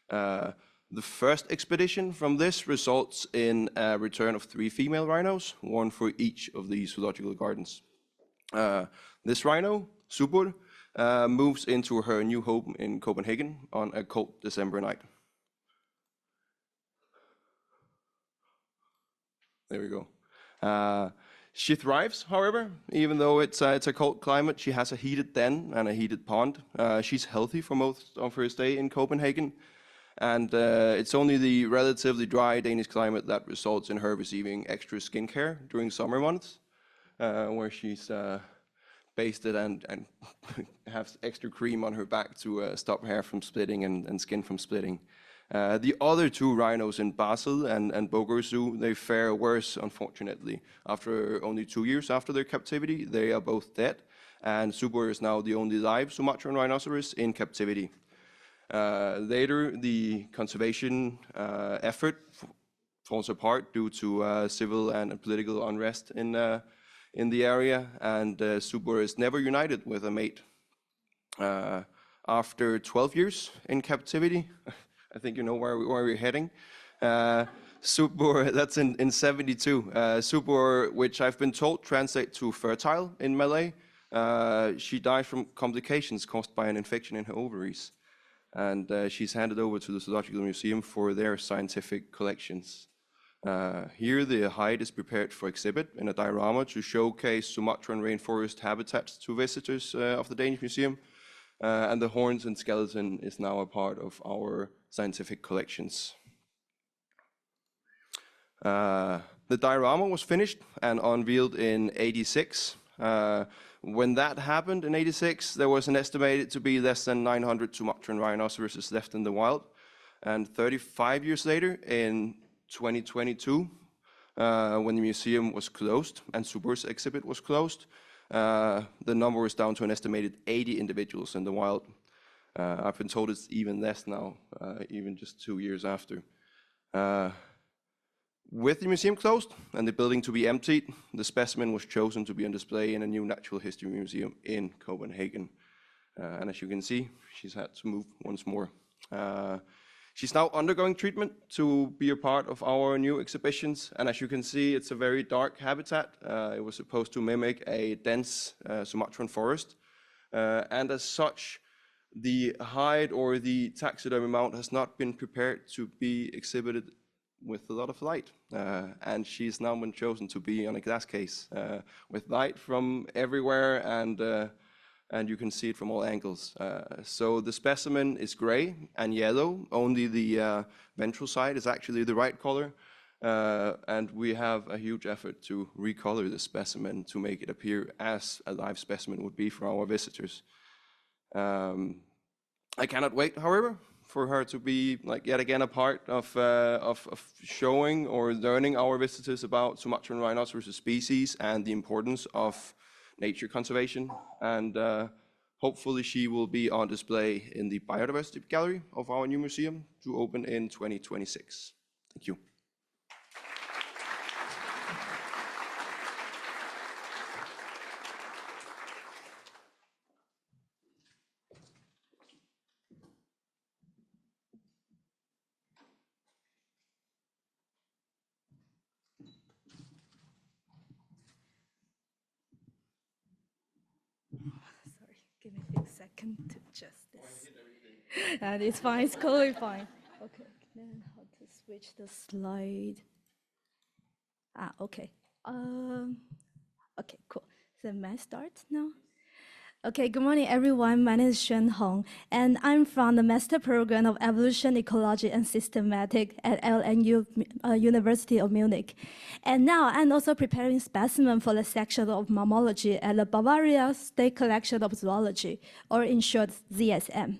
The first expedition from this results in a return of 3 female rhinos, 1 for each of these zoological gardens. This rhino, Subur, moves into her new home in Copenhagen on a cold December night. There we go. She thrives, however, even though it's a cold climate. She has a heated den and a heated pond. She's healthy for most of her stay in Copenhagen, and it's only the relatively dry Danish climate that results in her receiving extra skincare during summer months, where she's basted and have extra cream on her back to stop hair from splitting and skin from splitting. The other two rhinos in Basel and Bogor Zoo, they fare worse, unfortunately. After only 2 years after their captivity, they are both dead, and Subur is now the only live Sumatran rhinoceros in captivity. Later, the conservation effort falls apart due to civil and political unrest in the area, and Subur is never united with a mate. After 12 years in captivity, I think you know where we're heading. Subur, that's in 72. Subur, which I've been told translates to fertile in Malay. She died from complications caused by an infection in her ovaries. And she's handed over to the Zoological Museum for their scientific collections. Here, the hide is prepared for exhibit in a diorama to showcase Sumatran rainforest habitats to visitors of the Danish Museum. And the horns and skeleton is now a part of our scientific collections. The diorama was finished and unveiled in '86. When that happened in '86, there was an estimated to be less than 900 Sumatran rhinoceroses left in the wild. And 35 years later, in 2022, when the museum was closed and Subur's exhibit was closed, the number was down to an estimated 80 individuals in the wild. I've been told it's even less now, even just 2 years after. With the museum closed and the building to be emptied, the specimen was chosen to be on display in a new natural history museum in Copenhagen. And as you can see, she's had to move once more. She's now undergoing treatment to be a part of our new exhibitions. And as you can see, it's a very dark habitat. It was supposed to mimic a dense Sumatran forest. And as such, the hide or the taxidermy mount has not been prepared to be exhibited with a lot of light. And she's now been chosen to be on a glass case with light from everywhere, and you can see it from all angles. So the specimen is gray and yellow. Only the ventral side is actually the right color. And we have a huge effort to recolor the specimen to make it appear as a live specimen would be for our visitors. I cannot wait, however, for her to be yet again a part of showing or learning our visitors about Sumatran rhinoceros species and the importance of nature conservation. And hopefully she will be on display in the biodiversity gallery of our new museum to open in 2026. Thank you. Sorry, give me a second to adjust this. And it's fine, it's totally fine. Okay, then how to switch the slide. Okay. Okay, cool. So may I start now? Okay, good morning, everyone. My name is Shen Hong, and I'm from the Master Program of Evolution, Ecology, and Systematic at LNU University of Munich. And now I'm also preparing specimen for the section of mammalogy at the Bavaria State Collection of Zoology, or in short, ZSM.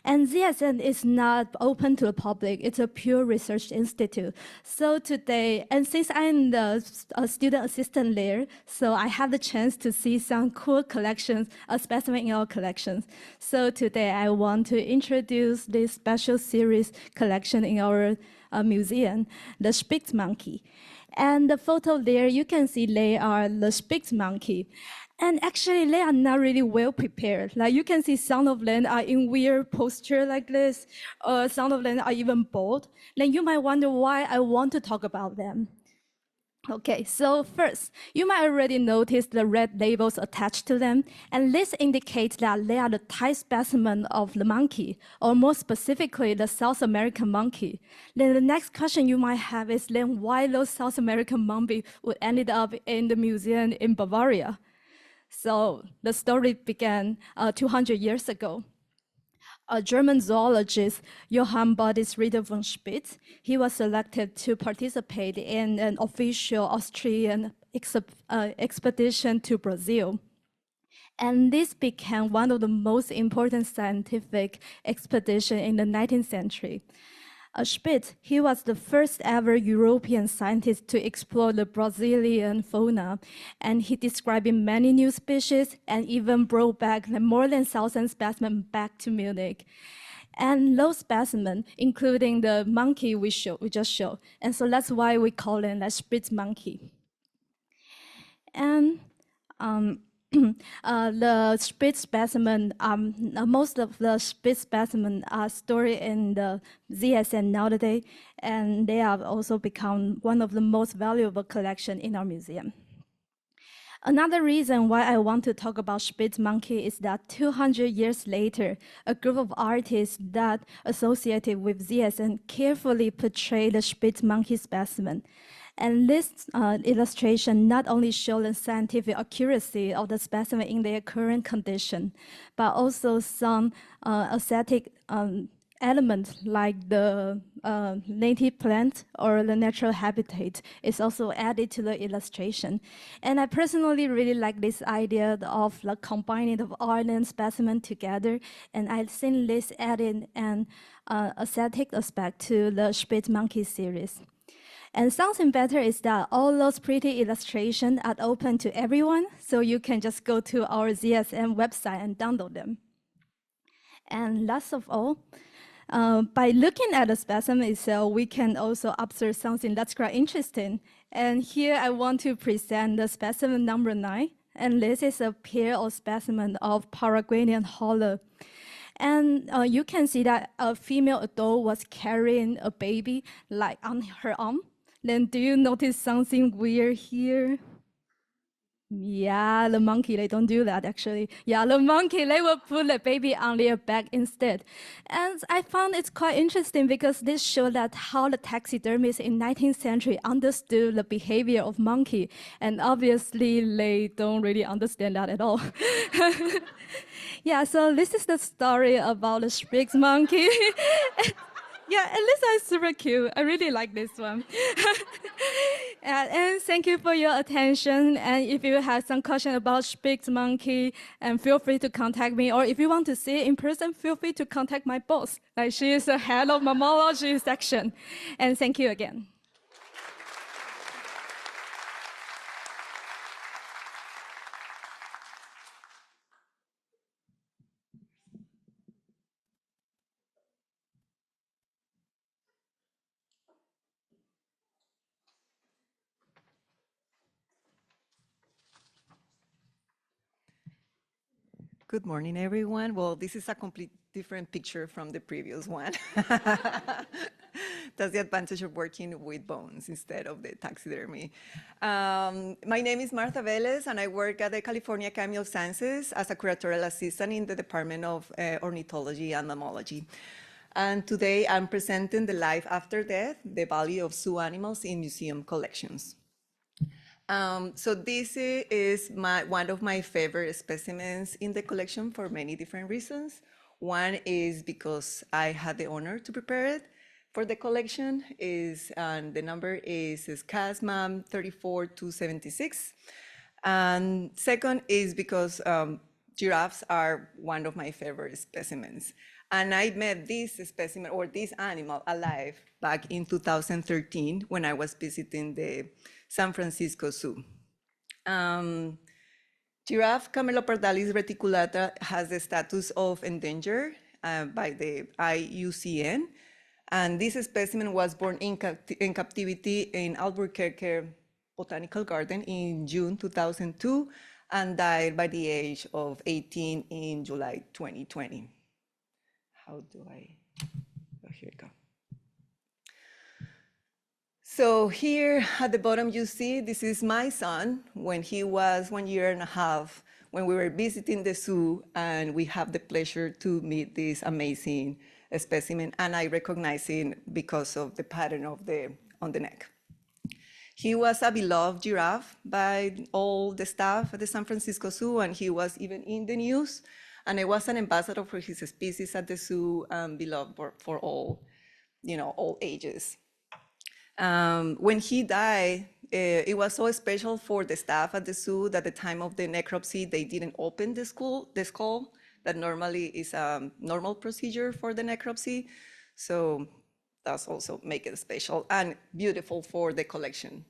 And ZSM is not open to the public. It's a pure research institute. So today, and since I'm the student assistant there, so I have the chance to see some cool collections, specimen in our collections. So today I want to introduce this special series collection in our museum, the Spitz monkey. And the photo there, you can see they are the Spitz monkey. And actually, they are not really well prepared. Like you can see some of them are in weird posture like this, or some of them are even bald. Then you might wonder why I want to talk about them. Okay, so first, you might already notice the red labels attached to them, and this indicates that they are the type specimen of the monkey, or more specifically, the South American monkey. Then the next question you might have is then why those South American monkeys would ended up in the museum in Bavaria? So the story began 200 years ago. A German zoologist, Johann Baptist Ritter von Spitz, he was selected to participate in an official Austrian expedition to Brazil. And this became one of the most important scientific expeditions in the 19th century. Spitz, he was the first ever European scientist to explore the Brazilian fauna, and he described many new species and even brought back more than 1,000 specimens back to Munich. And those specimens, including the monkey we just showed, and so that's why we call them the Spitz monkey. And the Spitz specimen, most of the Spitz specimens are stored in the ZSN nowadays, and they have also become one of the most valuable collections in our museum. Another reason why I want to talk about Spitz monkey is that 200 years later, a group of artists that associated with ZSN carefully portrayed the Spitz monkey specimen. And this illustration not only shows the scientific accuracy of the specimen in their current condition, but also some aesthetic elements like the native plant or the natural habitat is also added to the illustration. And I personally really like this idea of the combining of art and specimen together, and I think this added an aesthetic aspect to the Spitz monkey series. And something better is that all those pretty illustrations are open to everyone, so you can just go to our ZSM website and download them. And last of all, by looking at the specimen itself, we can also observe something that's quite interesting. And here I want to present the specimen number 9. And this is a pair of specimens of Paraguayan holler. And you can see that a female adult was carrying a baby like on her arm. Then do you notice something weird here? Yeah, the monkey, they don't do that actually. Yeah, the monkey, they will put the baby on their back instead. And I found it's quite interesting because this shows that how the taxidermists in 19th century understood the behavior of monkey. And obviously they don't really understand that at all. Yeah, so this is the story about the Spitz monkey. Yeah, and this is super cute. I really like this one. And thank you for your attention. And if you have some question about Spitz monkey, and feel free to contact me. Or if you want to see it in person, feel free to contact my boss. Like she is the head of mammalogy section. And thank you again. Good morning, everyone. Well, this is a complete different picture from the previous one. That's the advantage of working with bones instead of the taxidermy. My name is Martha Velez, and I work at the California Academy of Sciences as a curatorial assistant in the Department of Ornithology and Mammalogy. And today I'm presenting the Life After Death, the value of zoo animals in museum collections. So this is one of my favorite specimens in the collection for many different reasons. One is because I had the honor to prepare it for the collection, and the number is CASMAM 34276. And second is because giraffes are one of my favorite specimens. And I met this specimen or this animal alive back in 2013 when I was visiting the San Francisco Zoo. Giraffe Camelopardalis reticulata has the status of endangered by the IUCN. And this specimen was born in captivity in Albuquerque Botanical Garden in June 2002 and died by the age of 18 in July 2020. How do I, oh, here we go. So here at the bottom, you see, this is my son when he was 1.5 years, when we were visiting the zoo, and we have the pleasure to meet this amazing specimen, and I recognize him because of the pattern of on the neck. He was a beloved giraffe by all the staff at the San Francisco Zoo, and he was even in the news, and I was an ambassador for his species at the zoo, beloved for all, all ages. When he died, It was so special for the staff at the zoo that at the time of the necropsy, they didn't open the skull. That normally is a normal procedure for the necropsy. So that's also make it special and beautiful for the collection.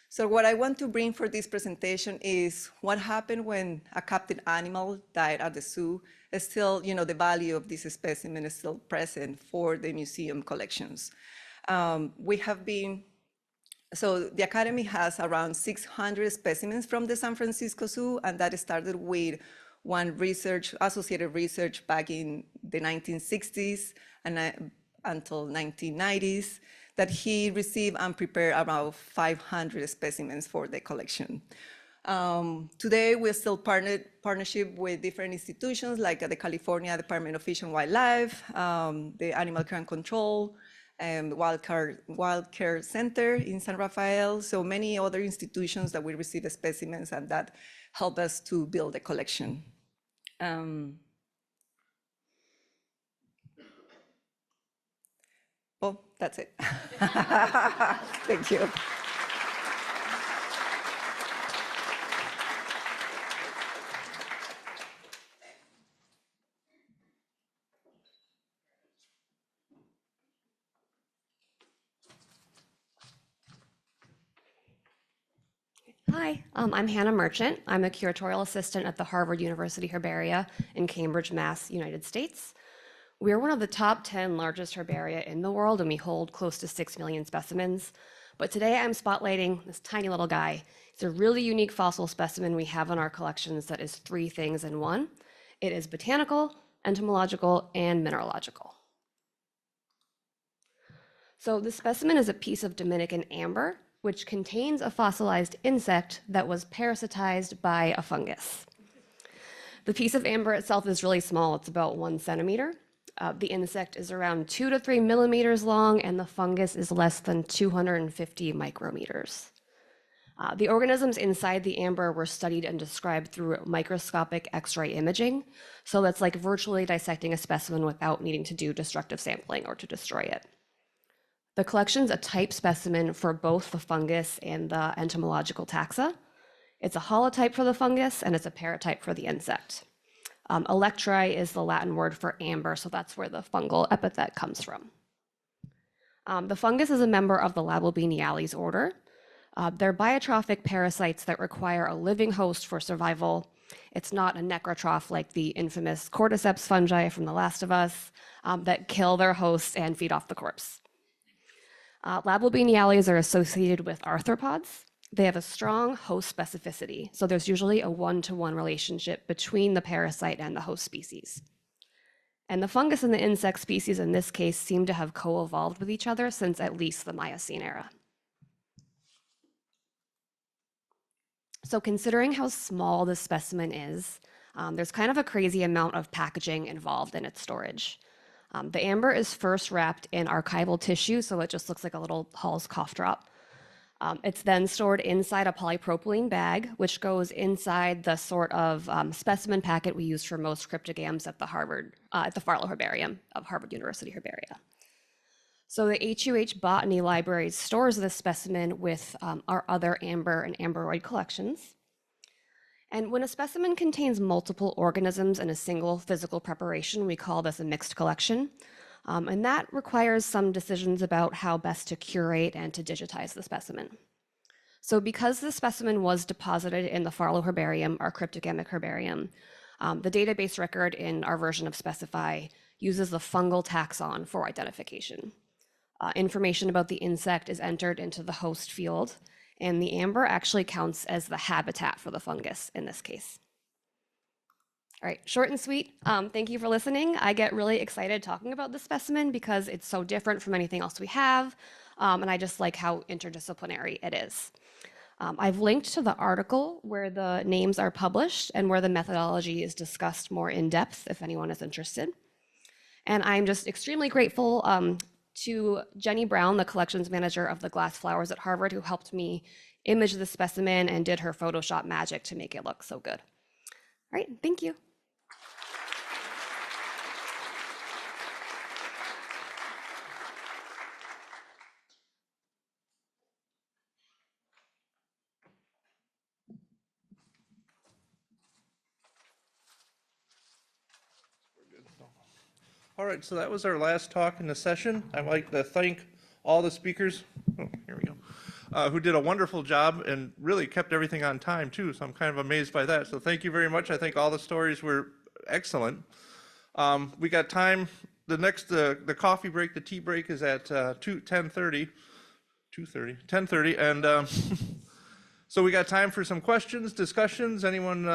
So what I want to bring for this presentation is what happened when a captive animal died at the zoo. It's still, the value of this specimen is still present for the museum collections. So the Academy has around 600 specimens from the San Francisco Zoo, and that started with one associated research back in the 1960s and until 1990s, that he received and prepared about 500 specimens for the collection. Today, we're still partnership with different institutions like the California Department of Fish and Wildlife, the Animal Care and Control, Wild Care Center in San Rafael, so many other institutions that we receive specimens and that help us to build a collection. Oh, that's it. Thank you. Hi, I'm Hannah Merchant. I'm a curatorial assistant at the Harvard University Herbaria in Cambridge, Mass, United States. We're one of the top 10 largest herbaria in the world, and we hold close to 6 million specimens. But today I'm spotlighting this tiny little guy. It's a really unique fossil specimen we have in our collections that is 3 things in one. It is botanical, entomological, and mineralogical. So this specimen is a piece of Dominican amber, which contains a fossilized insect that was parasitized by a fungus. The piece of amber itself is really small. It's about 1 centimeter. The insect is around 2 to 3 millimeters long, and the fungus is less than 250 micrometers. The organisms inside the amber were studied and described through microscopic X-ray imaging. So that's like virtually dissecting a specimen without needing to do destructive sampling or to destroy it. The collection's a type specimen for both the fungus and the entomological taxa. It's a holotype for the fungus, and it's a paratype for the insect. Electri is the Latin word for amber, so that's where the fungal epithet comes from. The fungus is a member of the Labobeniales order. They're biotrophic parasites that require a living host for survival. It's not a necrotroph like the infamous cordyceps fungi from The Last of Us that kill their hosts and feed off the corpse. Labobeniales are associated with arthropods. They have a strong host specificity, so there's usually a 1-to-1 relationship between the parasite and the host species. And the fungus and the insect species in this case seem to have co-evolved with each other since at least the Miocene era. So considering how small this specimen is, there's kind of a crazy amount of packaging involved in its storage. The amber is first wrapped in archival tissue, so it just looks like a little Hall's cough drop. It's then stored inside a polypropylene bag, which goes inside the sort of specimen packet we use for most cryptogams at the Farlow Herbarium of Harvard University Herbaria. So the HUH Botany Library stores this specimen with our other amber and amberoid collections. And when a specimen contains multiple organisms in a single physical preparation, we call this a mixed collection. And that requires some decisions about how best to curate and to digitize the specimen. So because the specimen was deposited in the Farlow Herbarium, our cryptogamic herbarium, the database record in our version of Specify uses the fungal taxon for identification. Information about the insect is entered into the host field, and the amber actually counts as the habitat for the fungus in this case. All right, short and sweet. Thank you for listening. I get really excited talking about this specimen because it's so different from anything else we have, and I just like how interdisciplinary it is. I've linked to the article where the names are published and where the methodology is discussed more in depth if anyone is interested. And I'm just extremely grateful to Jenny Brown, the collections manager of the glass flowers at Harvard, who helped me image the specimen and did her Photoshop magic to make it look so good. All right, thank you. All right, so that was our last talk in the session. I'd like to thank all the speakers, here we go, who did a wonderful job and really kept everything on time too, so I'm kind of amazed by that. So thank you very much. I think all the stories were excellent. We got time, the next, the coffee break, the tea break is at 10:30, and so we got time for some questions, discussions. Anyone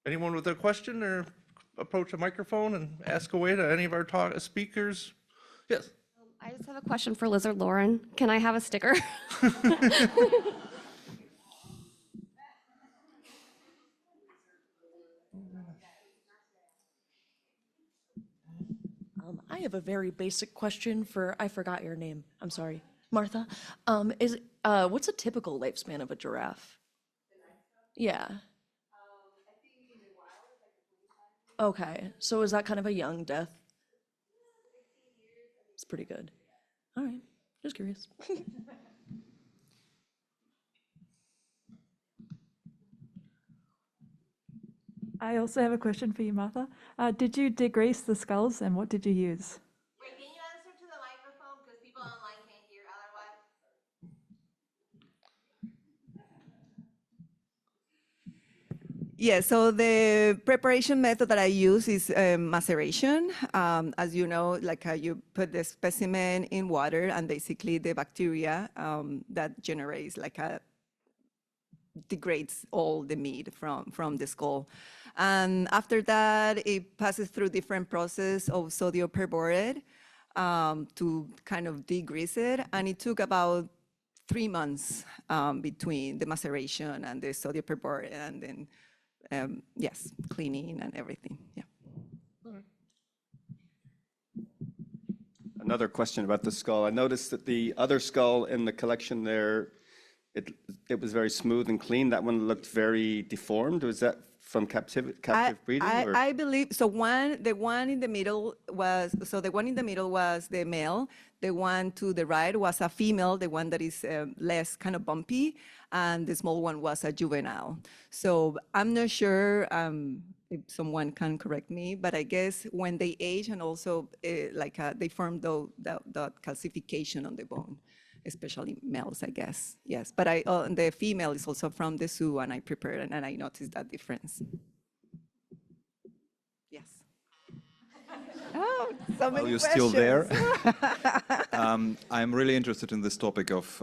with a question or approach a microphone and ask away to any of our speakers? Yes. I just have a question for Lizard Lauren. Can I have a sticker? I have a very basic question for, I forgot your name, I'm sorry, Martha. What's a typical lifespan of a giraffe? Yeah. Okay, so is that kind of a young death? It's pretty good. All right, just curious. I also have a question for you, Martha. Did you degrease the skulls and what did you use? Wait, can you answer to the microphone because people online can't hear otherwise? Yeah, so the preparation method that I use is maceration. As you know, like you put the specimen in water and basically the bacteria that generates like degrades all the meat from the skull. And after that, it passes through different process of sodium perborate to kind of degrease it. And it took about 3 months between the maceration and the sodium perborate and then, yes, cleaning and everything, yeah. Another question about the skull. I noticed that the other skull in the collection there, it was very smooth and clean. That one looked very deformed. Was that from captive breeding? I believe so. The one in the middle was the male. The one to the right was a female. The one that is less kind of bumpy, and the small one was a juvenile. So I'm not sure if someone can correct me, but I guess when they age and also they form the calcification on the bone. Especially males, I guess. Yes, but the female is also from the zoo, and I prepared it, and I noticed that difference. Yes. Oh, so many Well, you're questions. still there. I'm really interested in this topic of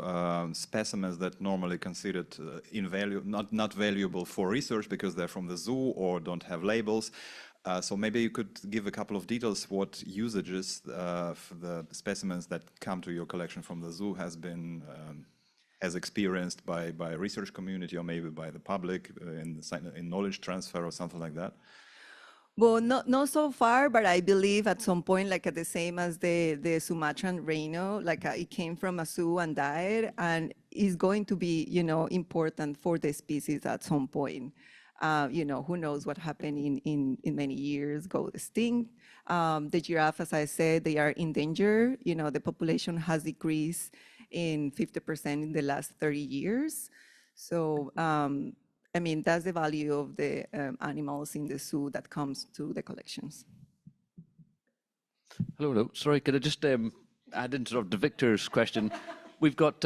specimens that normally considered not valuable for research because they're from the zoo or don't have labels. So maybe you could give a couple of details what usages for the specimens that come to your collection from the zoo has experienced by research community or maybe by the public in knowledge transfer or something like that. Well, not so far, but I believe at some point, like the same as the Sumatran rhino, like it came from a zoo and died, and is going to be, important for the species at some point. Who knows what happened in many years, go extinct. The giraffe, as I said, they are in danger. The population has decreased in 50% in the last 30 years. So, that's the value of the animals in the zoo that comes to the collections. Hello. Sorry, could I just add in sort of to Victor's question? We've got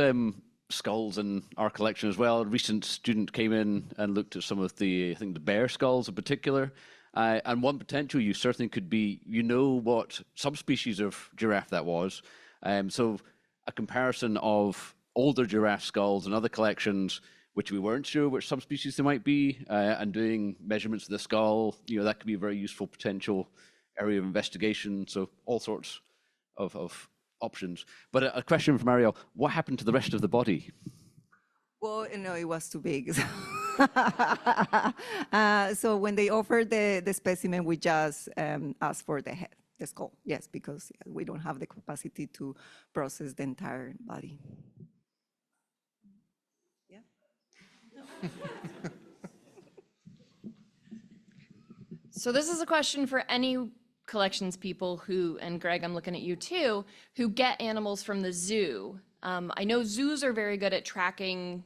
skulls in our collection as well. A recent student came in and looked at some of the bear skulls in particular. And one potential use certainly could be, what subspecies of giraffe that was. So a comparison of older giraffe skulls and other collections, which we weren't sure which subspecies they might be, and doing measurements of the skull, that could be a very useful potential area of investigation. So all sorts of options. But a question from Ariel, what happened to the rest of the body? Well, it was too big. So when they offered the specimen, we just asked for the head, the skull. Yes, because we don't have the capacity to process the entire body. Yeah. So this is a question for any collections people who, and Greg, I'm looking at you too, who get animals from the zoo. I know zoos are very good at tracking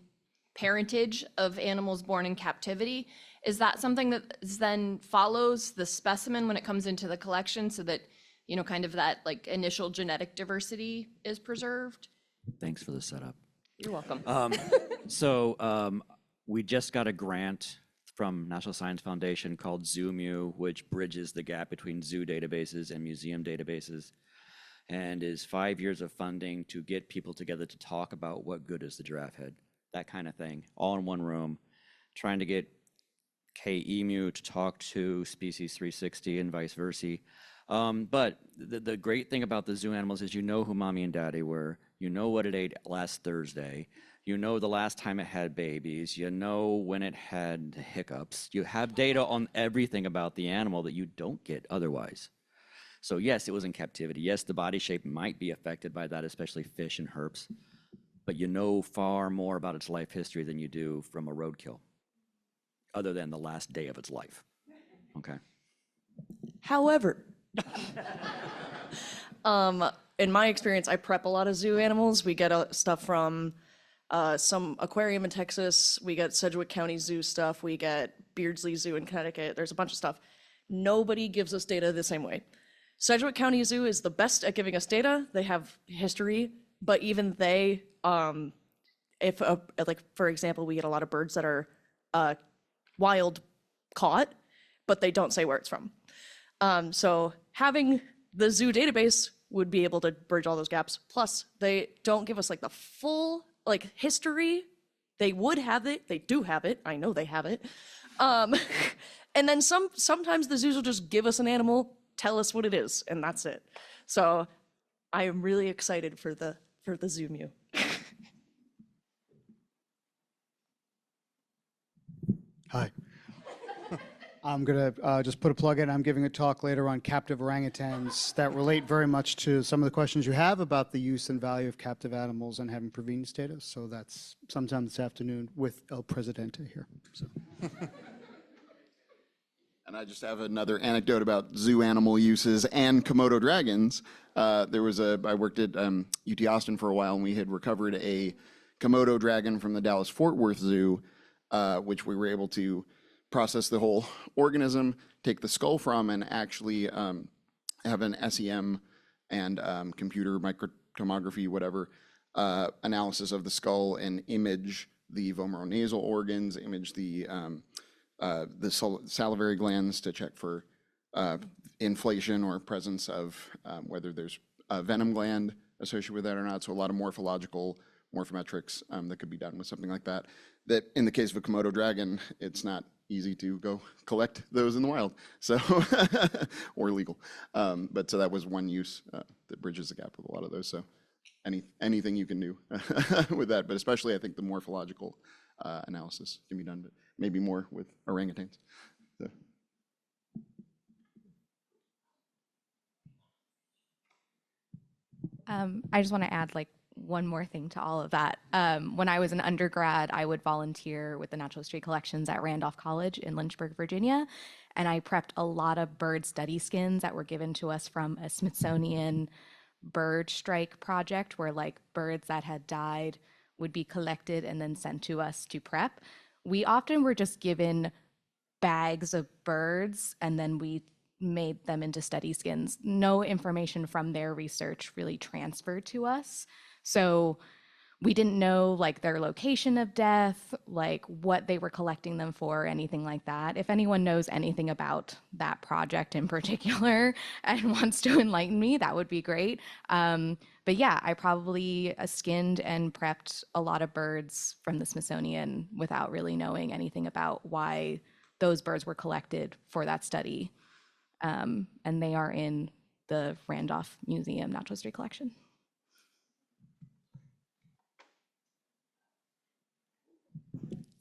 parentage of animals born in captivity, Is that something that then follows the specimen when it comes into the collection so that, you know, kind of that like initial genetic diversity is preserved? Thanks for the setup. You're welcome. We just got a grant from National Science Foundation called ZooMu, which bridges the gap between zoo databases and museum databases, and is 5 years of funding to get people together to talk about what good is the giraffe head, that kind of thing, all in one room, trying to get KEMU to talk to Species 360 and vice versa. But the great thing about the zoo animals is you know who mommy and daddy were, you know what it ate last Thursday, you know the last time it had babies, you know when it had hiccups, you have data on everything about the animal that you don't get otherwise. So yes, it was in captivity. Yes, the body shape might be affected by that, especially fish and herps, but you know far more about its life history than you do from a roadkill, other than the last day of its life, okay? However, in my experience, I prep a lot of zoo animals. We get stuff from some aquarium in Texas. We get Sedgwick County Zoo stuff. We get Beardsley Zoo in Connecticut. There's a bunch of stuff. Nobody gives us data the same way. Sedgwick County Zoo is the best at giving us data. They have history, but even they, like for example, we get a lot of birds that are wild caught, but they don't say where it's from. So having the zoo database would be able to bridge all those gaps. Plus, they don't give us like the full like history. They would have it. They do have it. I know they have it. And then sometimes the zoos will just give us an animal, tell us what it is, and that's it. So I am really excited for the ZooMu. Hi. I'm going to just put a plug in. I'm giving a talk later on captive orangutans that relate very much to some of the questions you have about the use and value of captive animals and having provenance data. So that's sometime this afternoon with El Presidente here. So. And I just have another anecdote about zoo animal uses and Komodo dragons. I worked at UT Austin for a while, and we had recovered a Komodo dragon from the Dallas-Fort Worth Zoo, which we were able to process the whole organism, take the skull from, and actually have an SEM and computer microtomography, whatever, analysis of the skull and image the vomeronasal organs, image the salivary glands to check for inflation or presence of whether there's a venom gland associated with that or not. So a lot of morphological morphometrics that could be done with something like that. That in the case of a Komodo dragon, it's not easy to go collect those in the wild, so or legal. But so that was one use that bridges the gap with a lot of those. So anything you can do with that, but especially I think the morphological analysis can be done, but maybe more with orangutans. So. I just want to add like one more thing to all of that. When I was an undergrad, I would volunteer with the Natural History Collections at Randolph College in Lynchburg, Virginia, and I prepped a lot of bird study skins that were given to us from a Smithsonian bird strike project where like birds that had died would be collected and then sent to us to prep. We often were just given bags of birds and then we made them into study skins. No information from their research really transferred to us. So we didn't know like their location of death, like what they were collecting them for, anything like that. If anyone knows anything about that project in particular and wants to enlighten me, that would be great. But yeah, I probably skinned and prepped a lot of birds from the Smithsonian without really knowing anything about why those birds were collected for that study. And they are in the Randolph Museum Natural History Collection.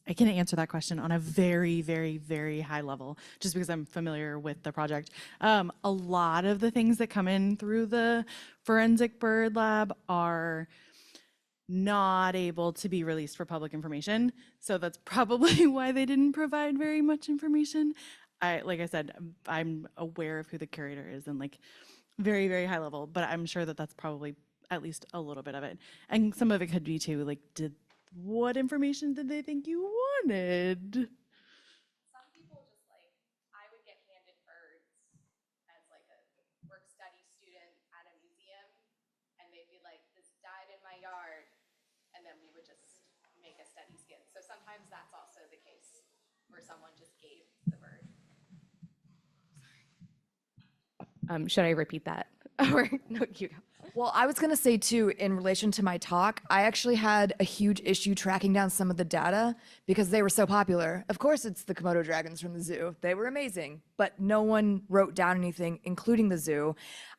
I can answer that question on a very, very, very high level, just because I'm familiar with the project. A lot of the things that come in through the forensic bird lab are not able to be released for public information. So that's probably why they didn't provide very much information. Like I said, I'm aware of who the curator is and like very, very high level, but I'm sure that that's probably at least a little bit of it. And some of it could be too, like, what information did they think you wanted? my yard, and then we would just make a steady skin. So sometimes that's also the case where someone just gave the bird. Should I repeat that? Or no, you go. Well, I was going to say too, in relation to my talk, I actually had a huge issue tracking down some of the data because they were so popular. Of course, it's the Komodo dragons from the zoo. They were amazing, but no one wrote down anything, including the zoo.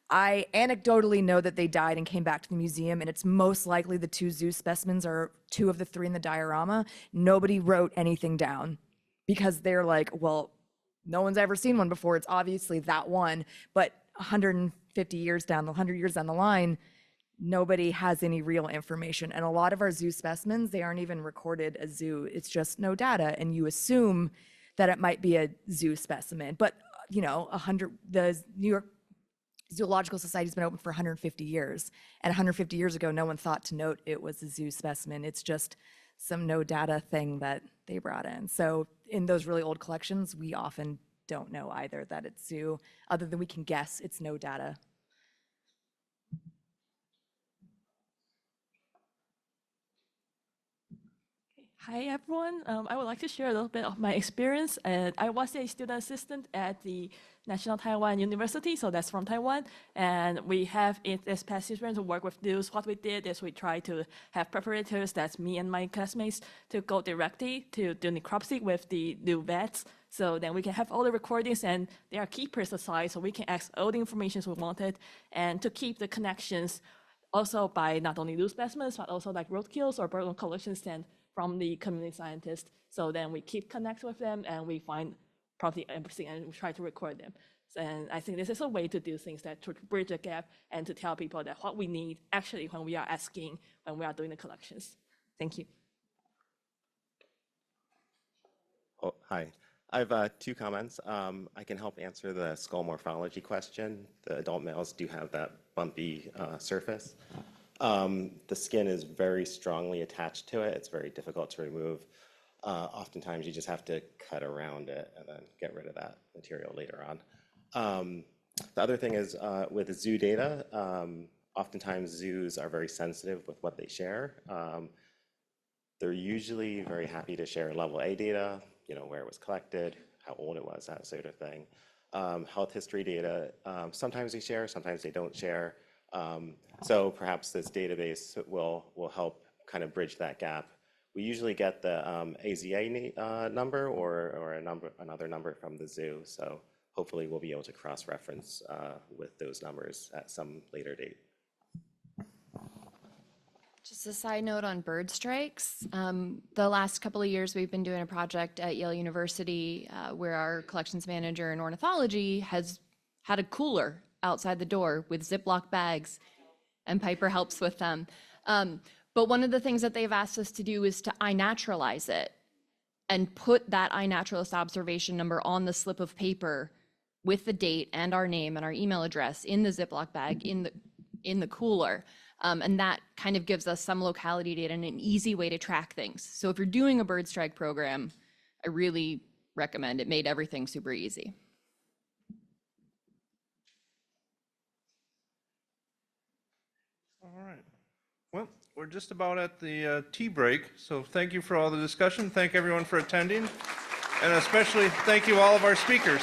I anecdotally know that they died and came back to the museum, and it's most likely the 2 zoo specimens are 2 of the 3 in the diorama. Nobody wrote anything down because they're like, well, no one's ever seen one before. It's obviously that one, but 100 years down the line, nobody has any real information. And a lot of our zoo specimens, they aren't even recorded as zoo. It's just no data. And you assume that it might be a zoo specimen. But, you know, the New York Zoological Society's been open for 150 years. And 150 years ago, no one thought to note it was a zoo specimen. It's just some no data thing that they brought in. So in those really old collections, we often don't know either that it's zoo, other than we can guess it's no data. Hi everyone, I would like to share a little bit of my experience. I was a student assistant at the National Taiwan University, so that's from Taiwan. And we have this past experience to work with news. What we did is we tried to have preparators, that's me and my classmates, to go directly to do necropsy with the new vets. So then we can have all the recordings and there are keepers aside, so we can ask all the information we wanted and to keep the connections also by not only new specimens, but also like roadkills or bird collections and from the community scientists. So then we keep connect with them and we find probably everything and we try to record them. And I think this is a way to do things that to bridge the gap and to tell people that what we need actually when we are asking, when we are doing the collections. Thank you. Oh, hi. I have 2 comments. I can help answer the skull morphology question. The adult males do have that bumpy surface. The skin is very strongly attached to it. It's very difficult to remove. Oftentimes you just have to cut around it and then get rid of that material later on. The other thing is with the zoo data, oftentimes zoos are very sensitive with what they share. They're usually very happy to share level A data, you know, where it was collected, how old it was, that sort of thing. Health history data, sometimes they share, sometimes they don't share. So perhaps this database will help kind of bridge that gap. We usually get the AZA number or another number from the zoo. So hopefully we'll be able to cross-reference with those numbers at some later date. Just a side note on bird strikes. The last couple of years, we've been doing a project at Yale University where our collections manager in ornithology has had a cooler outside the door with Ziploc bags, and Piper helps with them. But one of the things that they've asked us to do is to iNaturalize it and put that iNaturalist observation number on the slip of paper with the date and our name and our email address in the Ziploc bag in the cooler. And that kind of gives us some locality data and an easy way to track things. So if you're doing a bird strike program, I really recommend it. Made everything super easy. All right. Well, we're just about at the tea break, so thank you for all the discussion. Thank everyone for attending, and especially thank you all of our speakers.